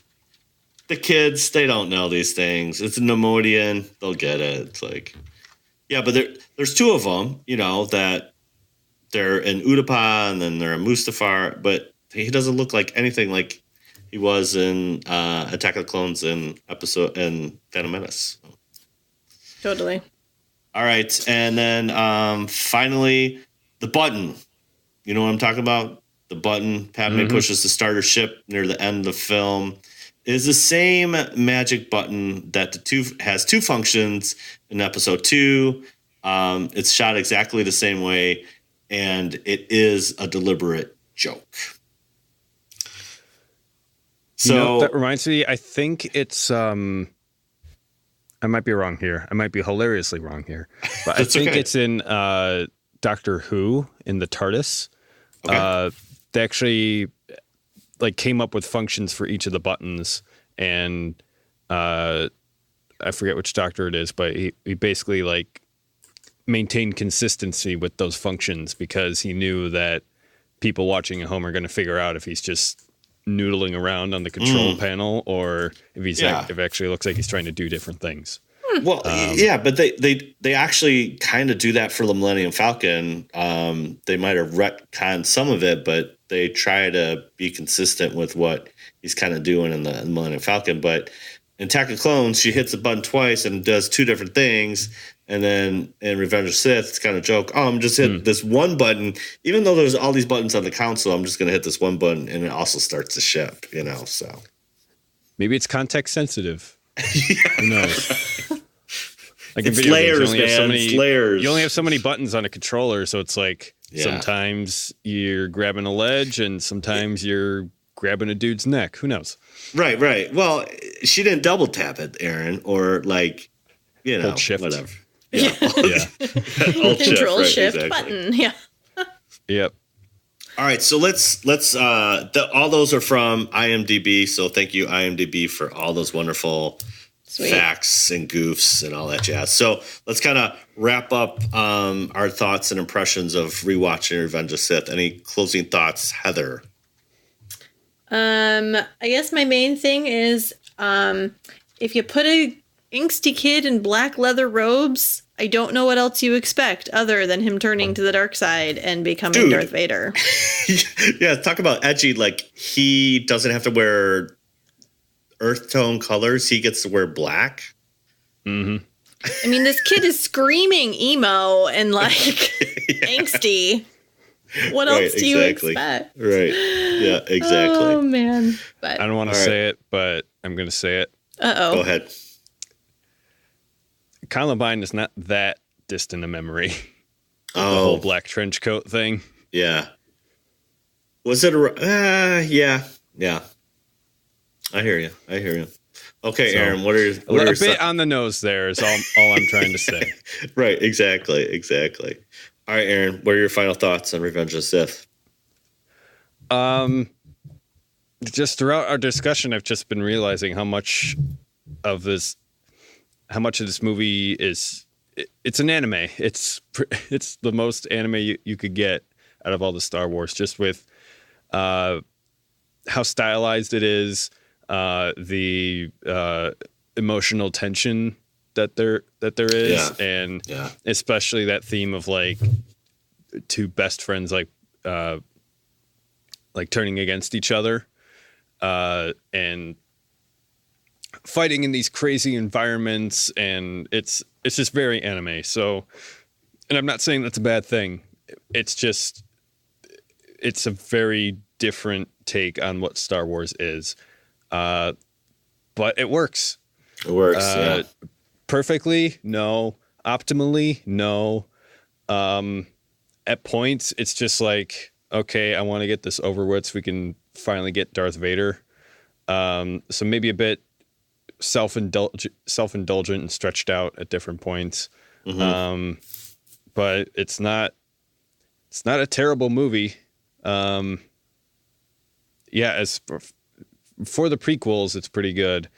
the kids. They don't know these things. It's a Nemodian. They'll get it. It's like, yeah, but there's two of them. That they're in Utapau and then they're in Mustafar. But he doesn't look like anything like he was in Attack of the Clones in Phantom Menace. Totally. All right, and then finally, the button. You know what I'm talking about? The button Padme pushes to start her ship near the end of the film is the same magic button that has two functions in Episode 2. It's shot exactly the same way, and it is a deliberate joke. So that reminds me. I think it's. I might be wrong here. I might be hilariously wrong here, but I think it's in Doctor Who in the TARDIS. Okay. They actually came up with functions for each of the buttons, and I forget which doctor it is, but he basically maintained consistency with those functions because he knew that people watching at home are going to figure out if he's just noodling around on the control panel or if if it actually looks like he's trying to do different things. Well, but they actually kind of do that for the Millennium Falcon. They might have retconned some of it, but they try to be consistent with what he's kind of doing in the Millennium Falcon. But in Attack of Clones, she hits a button twice and does two different things. And then in Revenge of the Sith, it's kind of a joke. Oh, I'm just hitting this one button. Even though there's all these buttons on the console, I'm just going to hit this one button, and it also starts the ship, so. Maybe it's context sensitive. Who knows? Like it's layers, man. It's layers. You only have so many buttons on a controller, so it's like sometimes you're grabbing a ledge and sometimes you're grabbing a dude's neck. Who knows? Right. Well, she didn't double tap it, Aaron, or Hold shift. Whatever. Yeah. Control shift button. Yeah. Yep. All right, so let's all those are from IMDb, so thank you IMDb for all those wonderful facts and goofs and all that jazz. So let's kind of wrap up our thoughts and impressions of rewatching Revenge of Sith. Any closing thoughts, Heather? I guess my main thing is if you put a angsty kid in black leather robes, I don't know what else you expect other than him turning to the dark side and becoming Darth Vader. Yeah, talk about edgy. Like, he doesn't have to wear earth tone colors. He gets to wear black. Mm-hmm. I mean, this kid is screaming emo and angsty. What else do you expect? Right. Yeah, exactly. Oh, man. But I don't want to say it, but I'm going to say it. Uh-oh. Go ahead. Columbine is not that distant a memory. The whole black trench coat thing. Yeah. Was it yeah. I hear you. Okay, so, Aaron, what are a bit on the nose there is all I'm trying to say. Right, exactly. All right, Aaron, what are your final thoughts on Revenge of the Sith? Just throughout our discussion, I've just been realizing how much of this movie is. It's an anime. It's the most anime you could get out of all the Star Wars, just with how stylized it is, the emotional tension that there is, and especially that theme of two best friends turning against each other, and fighting in these crazy environments, and it's just very anime. So, and I'm not saying that's a bad thing. It's just it's a very different take on what Star Wars is, but it works. It works. Perfectly, no. Optimally, no. At points, it's just like, okay, I want to get this over with so we can finally get Darth Vader. So maybe a bit self-indulgent and stretched out at different points. Mm-hmm. But it's not a terrible movie. As for the prequels, it's pretty good.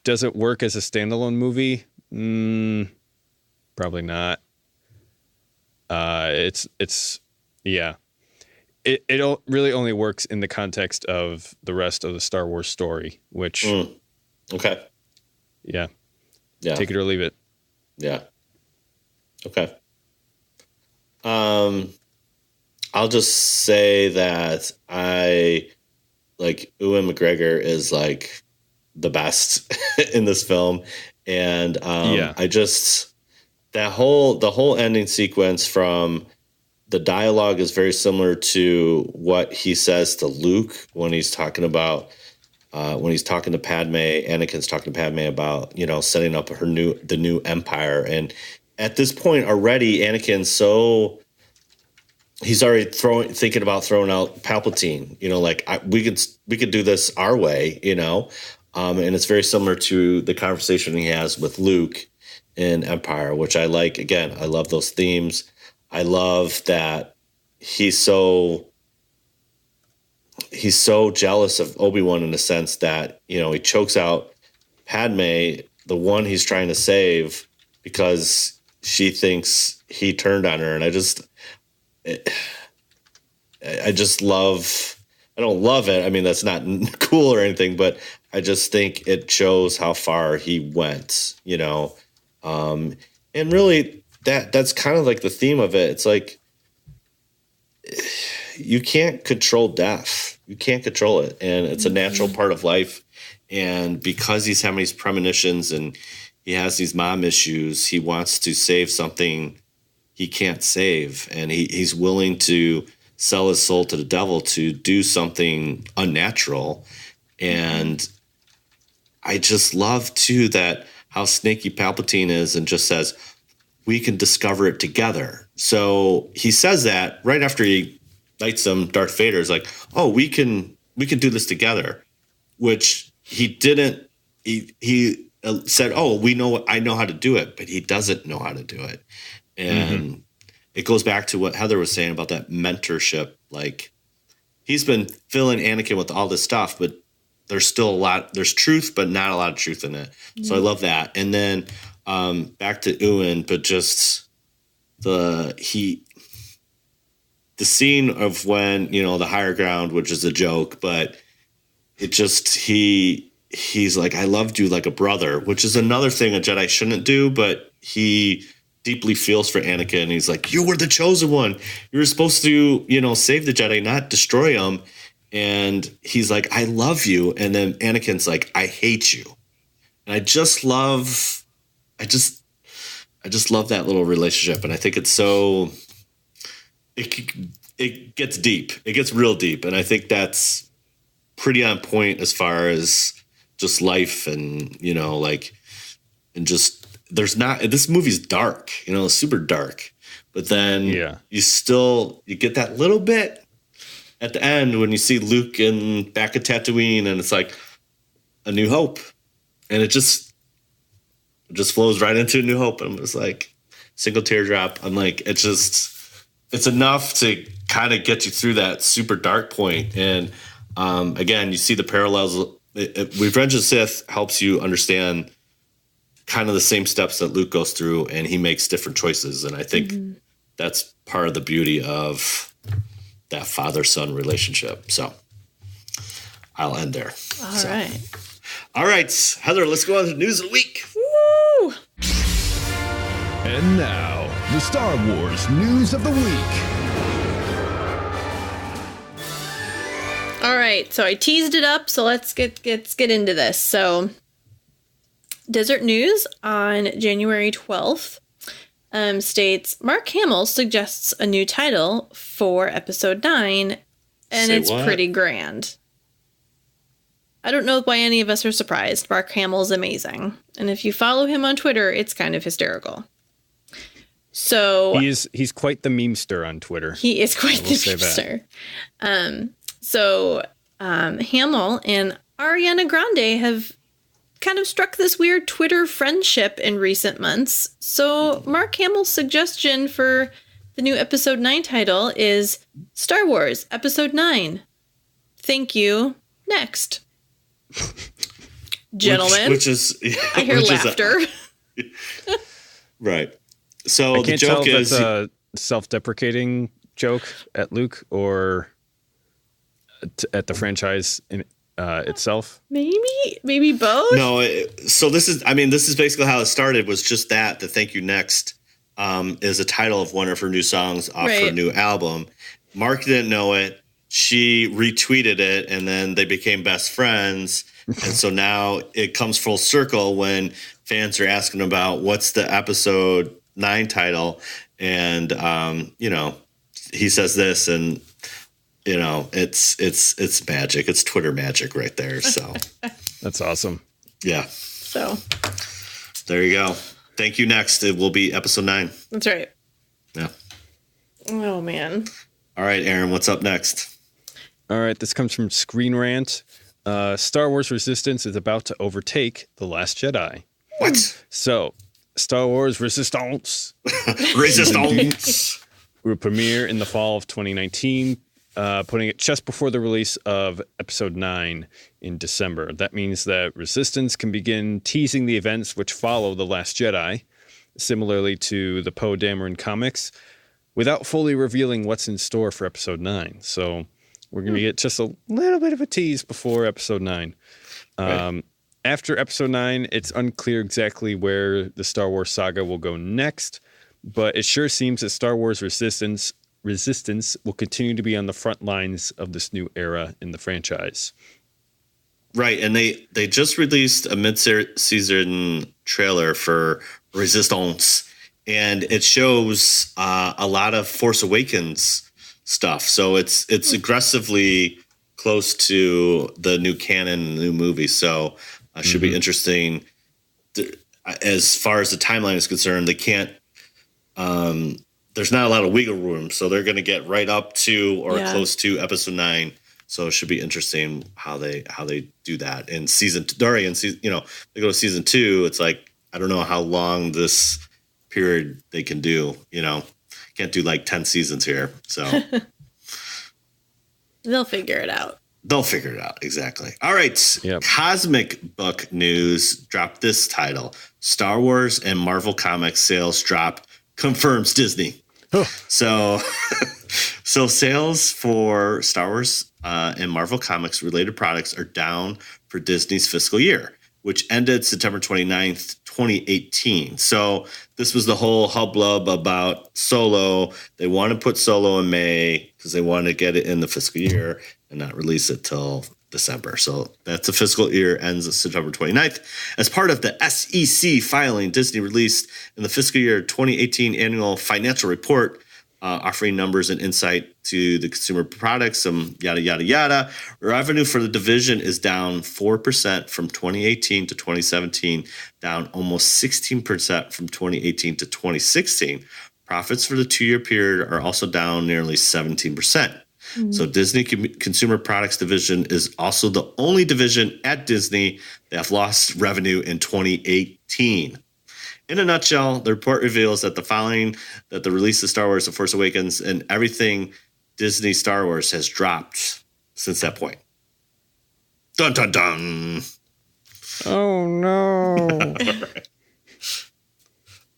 Does it work as a standalone movie? Probably not. It really only works in the context of the rest of the Star Wars story, which okay. Yeah. Take it or leave it. Yeah. Okay. I'll just say that Ewan McGregor is the best in this film, and I just the whole ending sequence from the dialogue is very similar to what he says to Luke when he's talking about when he's talking to Padme. Anakin's talking to Padme about setting up the new empire, and at this point already Anakin's he's already thinking about throwing out Palpatine. We could do this our way, and it's very similar to the conversation he has with Luke in Empire, which I like. Again, I love those themes. I love that he's so jealous of Obi-Wan in the sense that, he chokes out Padme, the one he's trying to save, because she thinks he turned on her. And I just love. I don't love it. I mean, that's not cool or anything, but I just think it shows how far he went. And really, that's kind of like the theme of it. It's like you can't control death. You can't control it, and it's a natural part of life. And because he's having these premonitions and he has these mom issues, he wants to save something he can't save. And he's willing to sell his soul to the devil to do something unnatural. And I just love, too, that how snaky Palpatine is and just says, we can discover it together. So he says that right after he knights him, Darth Vader is like, oh, we can do this together, which he didn't. He said, oh, I know how to do it, but he doesn't know how to do it. And it goes back to what Heather was saying about that mentorship. Like, he's been filling Anakin with all this stuff, but there's still there's truth, but not a lot of truth in it. So I love that. And then back to Ewan, but just the scene of when, the higher ground, which is a joke, but it just, he's like, I loved you like a brother, which is another thing a Jedi shouldn't do, but he deeply feels for Anakin. He's like, you were the chosen one. You were supposed to, save the Jedi, not destroy them. And he's like, I love you. And then Anakin's like, I hate you. And I just love that little relationship. And I think it's so, it gets deep. It gets real deep. And I think that's pretty on point as far as just life and, and just, this movie's dark, super dark, but then you get that little bit at the end when you see Luke back at Tatooine and it's like A New Hope, and it just flows right into A New Hope. And I'm just like, single teardrop. I'm like, it's enough to kind of get you through that super dark point. And again, you see the parallels. Revenge of the Sith helps you understand kind of the same steps that Luke goes through, and he makes different choices. And I think that's part of the beauty of that father-son relationship. So I'll end there. All right, Heather, let's go on to the news of the week. Woo! And now, the Star Wars news of the week. All right, so I teased it up, so let's get into this. So, Desert News on January 12th states, Mark Hamill suggests a new title for Episode 9, and it's pretty grand. I don't know why any of us are surprised. Mark Hamill's amazing. And if you follow him on Twitter, it's kind of hysterical. So he's quite the memester on Twitter. He is quite the memester. Hamill and Ariana Grande have kind of struck this weird Twitter friendship in recent months. So Mark Hamill's suggestion for the new Episode 9 title is Star Wars Episode 9. Thank you. Next. Gentlemen. Which is... I hear laughter. Right. So I can't the joke tell if is... that's a self-deprecating joke at Luke or at the franchise itself. Maybe both. No. So this is basically how it started. Was just that the Thank You Next is a title of one of her new songs off her new album. Mark didn't know it. She retweeted it, and then they became best friends. And so now it comes full circle when fans are asking about what's the Episode 9 title, and he says this, and it's magic. It's Twitter magic right there. So that's awesome. Yeah. So there you go. Thank You Next. It will be Episode 9. That's right. Yeah. Oh man. All right, Aaron. What's up next? All right. This comes from Screen Rant. Star Wars Resistance is about to overtake The Last Jedi. What? So, Star Wars Resistance. Resistance. Will premiere in the fall of 2019, putting it just before the release of Episode 9 in December. That means that Resistance can begin teasing the events which follow The Last Jedi, similarly to the Poe Dameron comics. without fully revealing what's in store for episode 9. So we're going to get just a little bit of a tease before episode 9. Right. After episode 9, it's unclear exactly where the Star Wars saga will go next, but it sure seems that Star Wars Resistance will continue to be on the front lines of this new era in the franchise. Right, and they just released a mid-season trailer for Resistance, and it shows a lot of Force Awakens stuff. So it's aggressively close to the new canon, the new movie. So should be interesting. As far as the timeline is concerned, they can't. There's not a lot of wiggle room, so they're going to get right up to or close to episode 9. So it should be interesting how they do that in season. They go to season 2. It's like I don't know how long this period they can do. Can't do like 10 seasons here. So they'll figure it out. Exactly. All right. Yep. Cosmic book news dropped this title: Star Wars and Marvel Comics sales drop confirms Disney. So sales for Star Wars and Marvel Comics related products are down for Disney's fiscal year, which ended September 29th, 2018. So this was the whole hubbub about Solo. They want to put Solo in May because they want to get it in the fiscal year and not release it till December. So that's the fiscal year ends September 29th. As part of the SEC filing, Disney released in the fiscal year 2018 annual financial report, offering numbers and insight to the consumer products, some yada, yada, yada. Revenue for the division is down 4% from 2018 to 2017, down almost 16% from 2018 to 2016. Profits for the 2-year period are also down nearly 17%. So Disney Consumer Products Division is also the only division at Disney that have lost revenue in 2018. In a nutshell, the report reveals that the release of Star Wars: The Force Awakens and everything Disney Star Wars has dropped since that point. Dun dun dun. Oh no.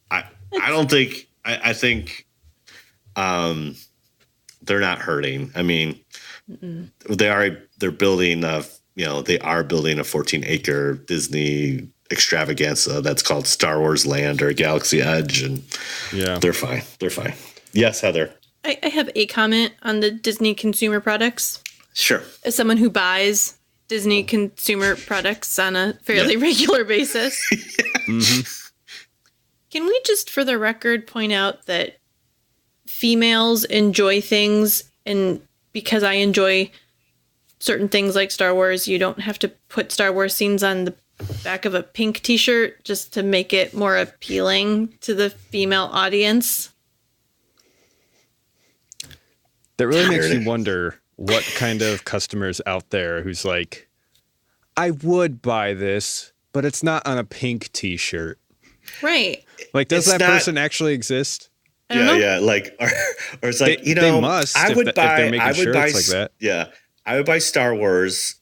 I don't think I think they're not hurting. I mean, they're building they are building a 14-acre Disney extravaganza that's called Star Wars Land or Galaxy Edge, and they're fine. Yes, Heather. I have a comment on the Disney consumer products. Sure. As someone who buys Disney consumer products on a fairly regular basis. Can we just, for the record, point out that females enjoy things, and because I enjoy certain things like Star Wars, you don't have to put Star Wars scenes on the back of a pink t-shirt just to make it more appealing to the female audience. That really makes you wonder what kind of customers out there who's like, I would buy this, but it's not on a pink t-shirt. Right. Like, does that person actually exist? Yeah. Like, or it's like, they must. I would buy shirts like that. Yeah. I would buy Star Wars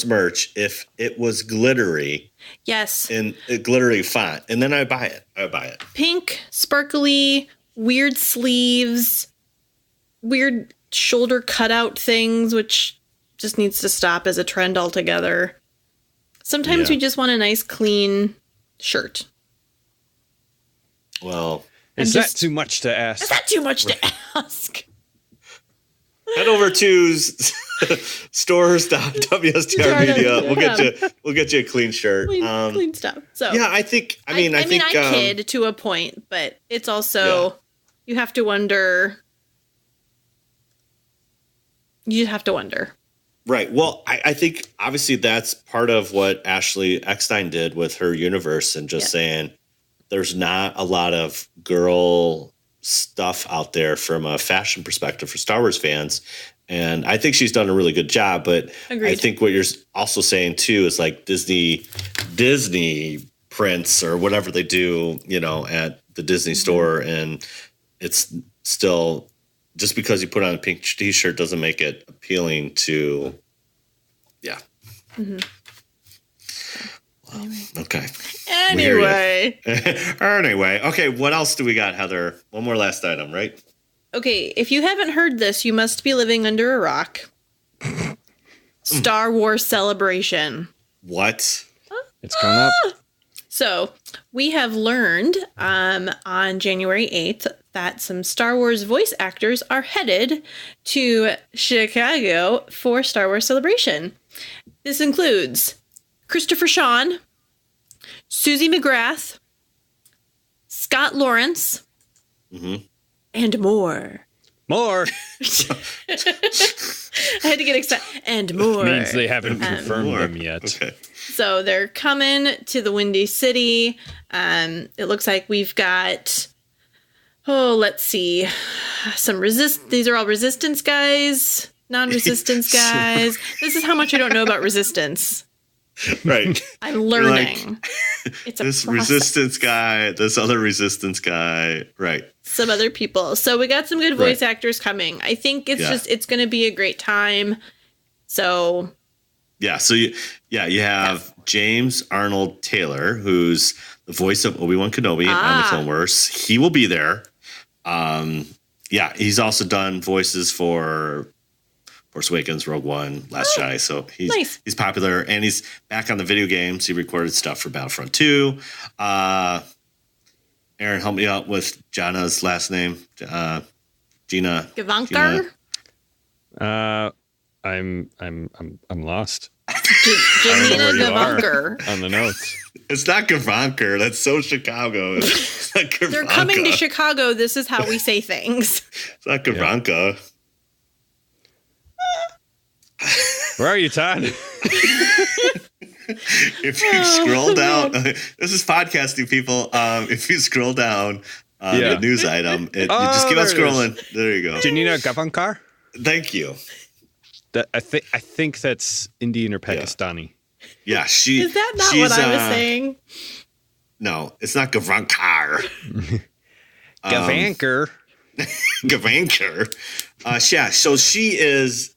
merch if it was glittery. Yes. In a glittery font. And then I would buy it. Pink, sparkly, weird sleeves, weird shoulder cutout things, which just needs to stop as a trend altogether. Sometimes we just want a nice, clean shirt. Well, is that too much to ask? Is that too much to ask? Head over to stores.wstr media. We'll get you a clean shirt. Clean stuff. So yeah, I think I kid to a point, but it's also you have to wonder. You have to wonder. Right. Well, I think obviously that's part of what Ashley Eckstein did with her universe, and just saying there's not a lot of girl stuff out there from a fashion perspective for Star Wars fans. And I think she's done a really good job. But Agreed. I think what you're also saying, too, is like Disney prints or whatever they do, at the Disney store. And it's still, just because you put on a pink t-shirt doesn't make it appealing to, Okay. Anyway. Anyway. Okay, what else do we got, Heather? One more last item, right? Okay, if you haven't heard this, you must be living under a rock. Star Wars Celebration. What? It's coming up. So, we have learned on January 8th that some Star Wars voice actors are headed to Chicago for Star Wars Celebration. This includes Christopher Sean, Susie McGrath, Scott Lawrence, and more. More. I had to get excited. And more. Means they haven't confirmed them yet. Okay. So they're coming to the Windy City. It looks like we've got, let's see, these are all Resistance guys, non-Resistance guys. This is how much I don't know about Resistance. Right. I'm learning. It's a this process. Resistance guy, this other Resistance guy. Right. Some other people. So we got some good voice actors coming. I think it's going to be a great time. So... Yeah, so you have James Arnold Taylor, who's the voice of Obi-Wan Kenobi on the Clone-verse. He will be there. He's also done voices for Force Awakens, Rogue One, Last Jedi. So he's popular, and he's back on the video games. He recorded stuff for Battlefront 2. Aaron, help me out with Jana's last name. Gina Gavankar? I'm lost. Janina Gavankar. On the notes. It's not Gavankar. That's so Chicago. It's not Gavankar. They're coming to Chicago. This is how we say things. It's not Gavankar. Where are you, Todd? If you scroll down, this is podcasting, people. If you scroll down the news item, you just keep on scrolling. There you go. Janina Gavankar? Thank you. That I think that's Indian or Pakistani. Yeah, is that not what I was saying? No, it's not Gavankar. Gavankar. Gavankar. So she is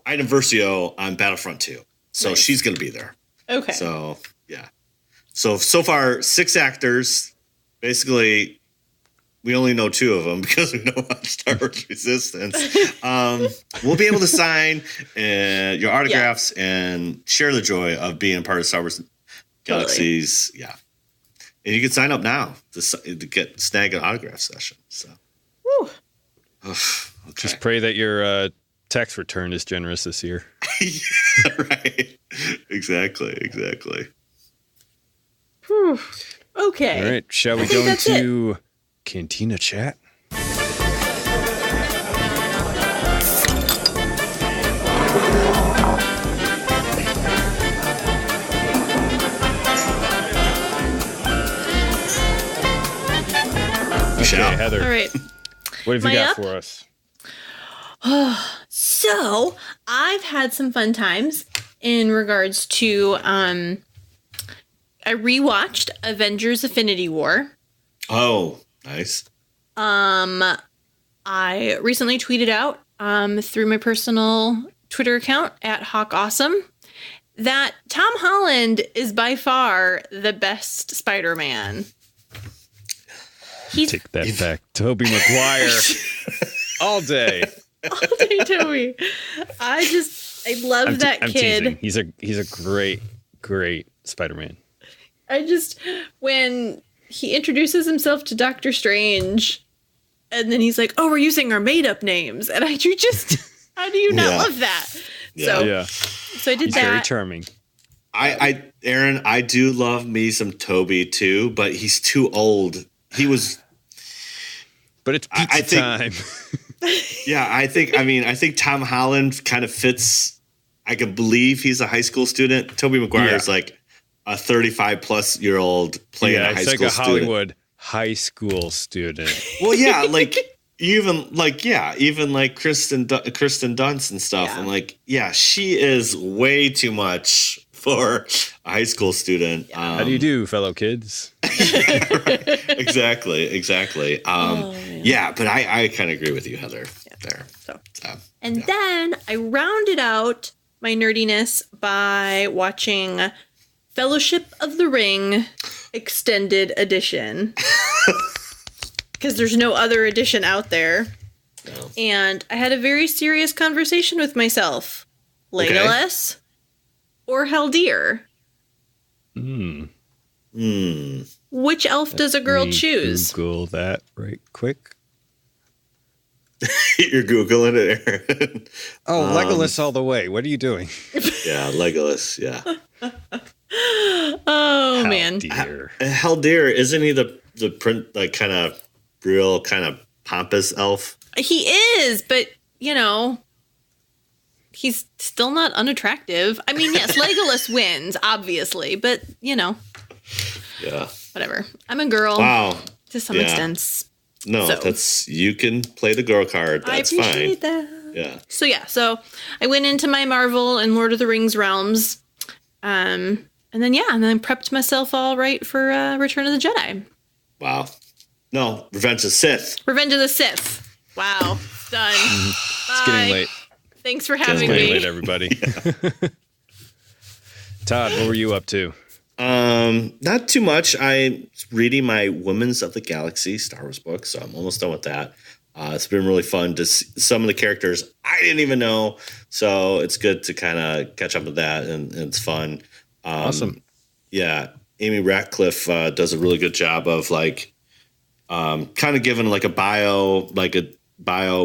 Ida Versio on Battlefront 2. So she's going to be there. Okay. So, yeah. So far, 6 actors. Basically, we only know 2 of them because we don't watch Star Wars Resistance. We'll be able to sign your autographs and share the joy of being part of Star Wars Galaxies. Totally. Yeah. And you can sign up now to snag an autograph session. So, okay. Just pray that your tax return is generous this year. Right. Exactly. Whew. Okay. All right. Shall we go into Cantina Chat? Okay, Heather. All right. What have you got for us? So I've had some fun times in regards to I rewatched Avengers: Infinity War. Oh, nice. I recently tweeted out through my personal Twitter account at HawkAwesome that Tom Holland is by far the best Spider-Man. Take that back. Tobey Maguire. All day. All day, Toby. I love that kid. I'm teasing. He's a great Spider-Man. When he introduces himself to Doctor Strange, and then he's like, "Oh, we're using our made-up names," and how do you not love that? Yeah. So I did he's that. Very charming. Aaron, I do love me some Toby too, but he's too old. He was. But it's pizza time. Yeah, I think Tom Holland kind of fits. I can believe he's a high school student. Tobey Maguire is like a 35-plus-year-old playing a high school student. It's like a Hollywood high school student. Well, yeah, even Kristen Dunst and stuff. Yeah. I'm like, yeah, she is way too much for a high school student. Yeah. How do you do, fellow kids? Exactly. Yeah, but I kind of agree with you, Heather. Yeah. There. Then I rounded out my nerdiness by watching Fellowship of the Ring Extended Edition. Because there's no other edition out there. No. And I had a very serious conversation with myself. Legolas or Haldir? Which elf does a girl choose? Google that right quick. You're Googling it, Aaron. Legolas all the way. What are you doing? Yeah, Legolas. Yeah. Oh, man. Haldir, isn't he the print, like, kind of real, kind of pompous elf? He is, but, you know, he's still not unattractive. I mean, yes, Legolas wins, obviously, but, you know. Yeah. Whatever. I'm a girl. Wow. To some extent. No, you can play the girl card. That's fine. I appreciate that. Yeah. So I went into my Marvel and Lord of the Rings realms. And then I prepped myself all right for Return of the Jedi. Wow. No, Revenge of the Sith. Revenge of the Sith. Wow. Done. It's getting late. Thanks for having me. It's getting late, everybody. Todd, what were you up to? Not too much. I'm reading my Women's of the Galaxy Star Wars book, so I'm almost done with that. It's been really fun to see some of the characters I didn't even know, so it's good to kind of catch up with that, and it's fun. Awesome. Yeah, Amy Ratcliffe does a really good job of like kind of giving like a bio,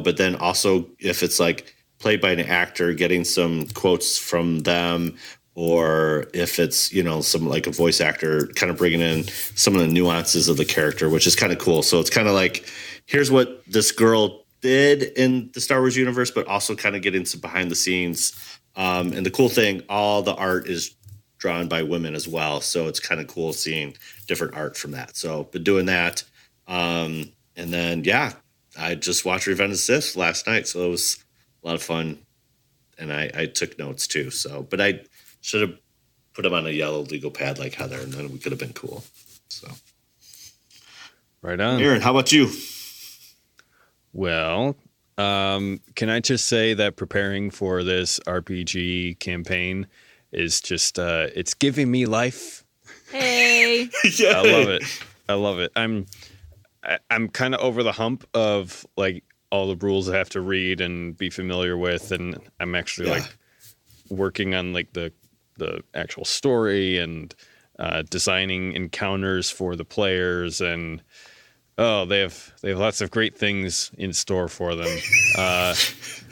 but then also if it's like played by an actor, getting some quotes from them. Or if it's, you know, some like a voice actor kind of bringing in some of the nuances of the character, which is kind of cool. So it's kind of like, here's what this girl did in the Star Wars universe, but also kind of getting some behind the scenes. And the cool thing, all the art is drawn by women as well. So it's kind of cool seeing different art from that. So been doing that. And then, I just watched Revenge of the Sith last night. So it was a lot of fun. And I took notes too. So, but I should have put them on a yellow legal pad like Heather, and then we could have been cool. So, right on. Aaron, how about you? Well, can I just say that preparing for this RPG campaign is just it's giving me life. Hey. I love it. I'm kind of over the hump of like all the rules I have to read and be familiar with, and I'm actually like working on like the actual story and designing encounters for the players, and they have lots of great things in store for them.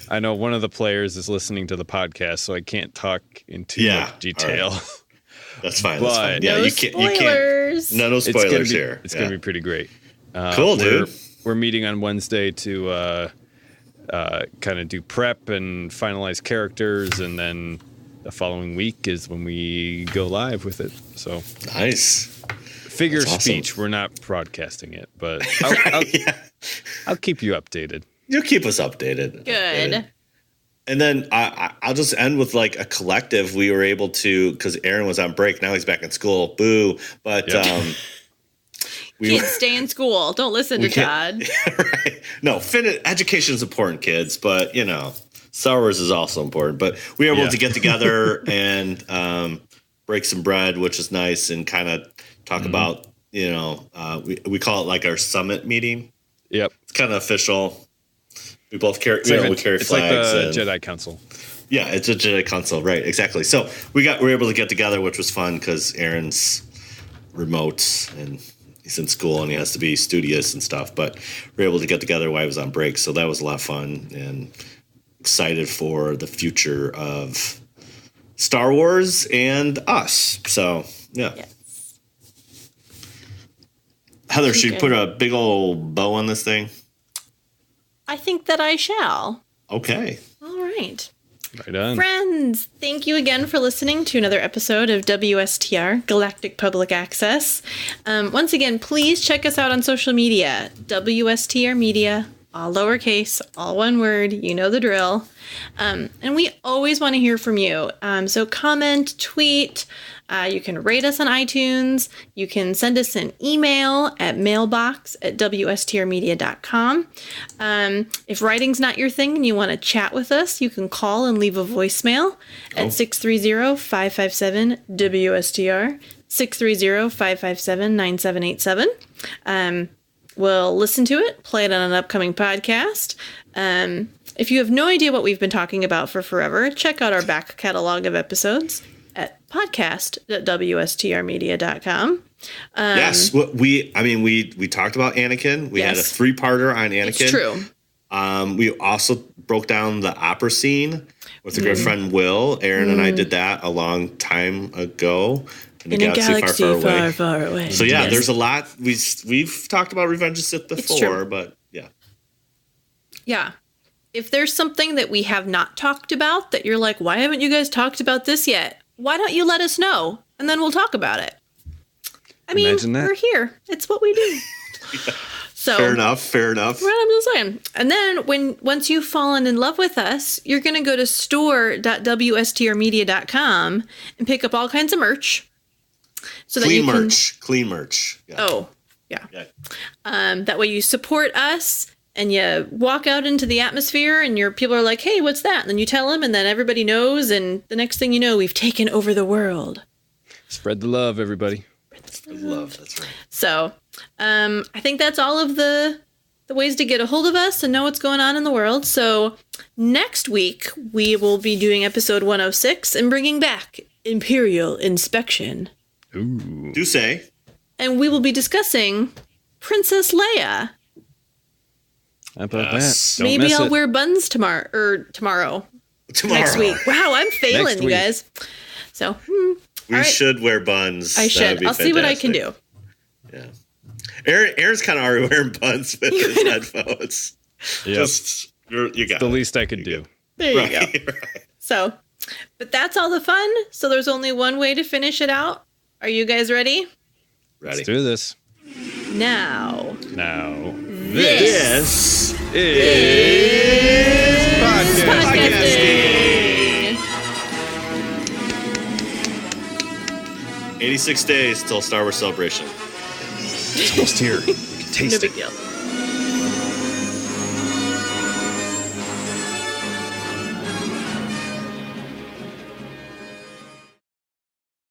I know one of the players is listening to the podcast, so I can't talk in too much detail. Right. That's fine. But that's fine. Yeah, you can't. No spoilers here. It's gonna be pretty great. Cool, dude. We're meeting on Wednesday to kind of do prep and finalize characters, and then the following week is when we go live with it. So nice. Figure of speech. Awesome. We're not broadcasting it, but I'll keep you updated. You'll keep us updated. Good. And then I'll just end with like a collective. We were able to, because Aaron was on break. Now he's back in school. Boo. But kids stay in school. Don't listen to Todd. Right. No, education is important, kids. But, you know, Star Wars is also important. But we were able to get together and break some bread, which is nice, and kind of talk about, you know, we call it like our summit meeting. Yep. It's kind of official. We both carry, we carry flags. It's like the Jedi Council. Yeah, it's a Jedi Council, right? Exactly. So we were able to get together, which was fun because Aaron's remote and he's in school and he has to be studious and stuff. But we were able to get together while I was on break, so that was a lot of fun, and excited for the future of Star Wars and us. So yeah. Yes. Heather, should you put a big old bow on this thing? I think that I shall. Okay. All right. Right on. Friends, thank you again for listening to another episode of WSTR Galactic Public Access. Once again, please check us out on social media. WSTR Media all lowercase, all one word. You know the drill. And we always want to hear from you. So comment, tweet. You can rate us on iTunes. You can send us an email at mailbox@wstrmedia.com. If writing's not your thing and you want to chat with us, you can call and leave a voicemail at 630-557-WSTR, 630-557-9787. We'll listen to it, play it on an upcoming podcast. If you have no idea what we've been talking about for forever, check out our back catalog of episodes at podcast.wstrmedia.com. Yes, we talked about Anakin. We had a 3-parter on Anakin. It's true. We also broke down the opera scene with a good friend Will. Aaron and I did that a long time ago in a galaxy far, far away. So yeah, there's a lot. We've talked about Revenge of the Sith before, but yeah. Yeah. If there's something that we have not talked about that you're like, why haven't you guys talked about this yet? Why don't you let us know? And then we'll talk about it. I mean, we're here. It's what we do. So fair enough. Well, I'm just saying. And then once you've fallen in love with us, you're going to go to store.wstrmedia.com and pick up all kinds of merch. So clean merch. Yeah. Oh, yeah. That way you support us. And you walk out into the atmosphere and your people are like, hey, what's that? And then you tell them and then everybody knows. And the next thing you know, we've taken over the world. Spread the love, everybody. Spread the love. That's right. So I think that's all of the ways to get a hold of us and know what's going on in the world. So next week, we will be doing episode 106 and bringing back Imperial Inspection. Ooh. Do say. And we will be discussing Princess Leia. How about that? Maybe I'll wear buns tomorrow. Next week. Wow, I'm failing, you guys. So we should wear buns. I should. I'll see what I can do. Yeah. Aaron's kind of already wearing buns with his headphones. Yep. You got the least I could do. There you go. Right. So, but that's all the fun. So there's only one way to finish it out. Are you guys ready? Ready. Let's do this. Now. This is podcasting. 86 days till Star Wars Celebration. It's almost here. You can taste No big it. deal.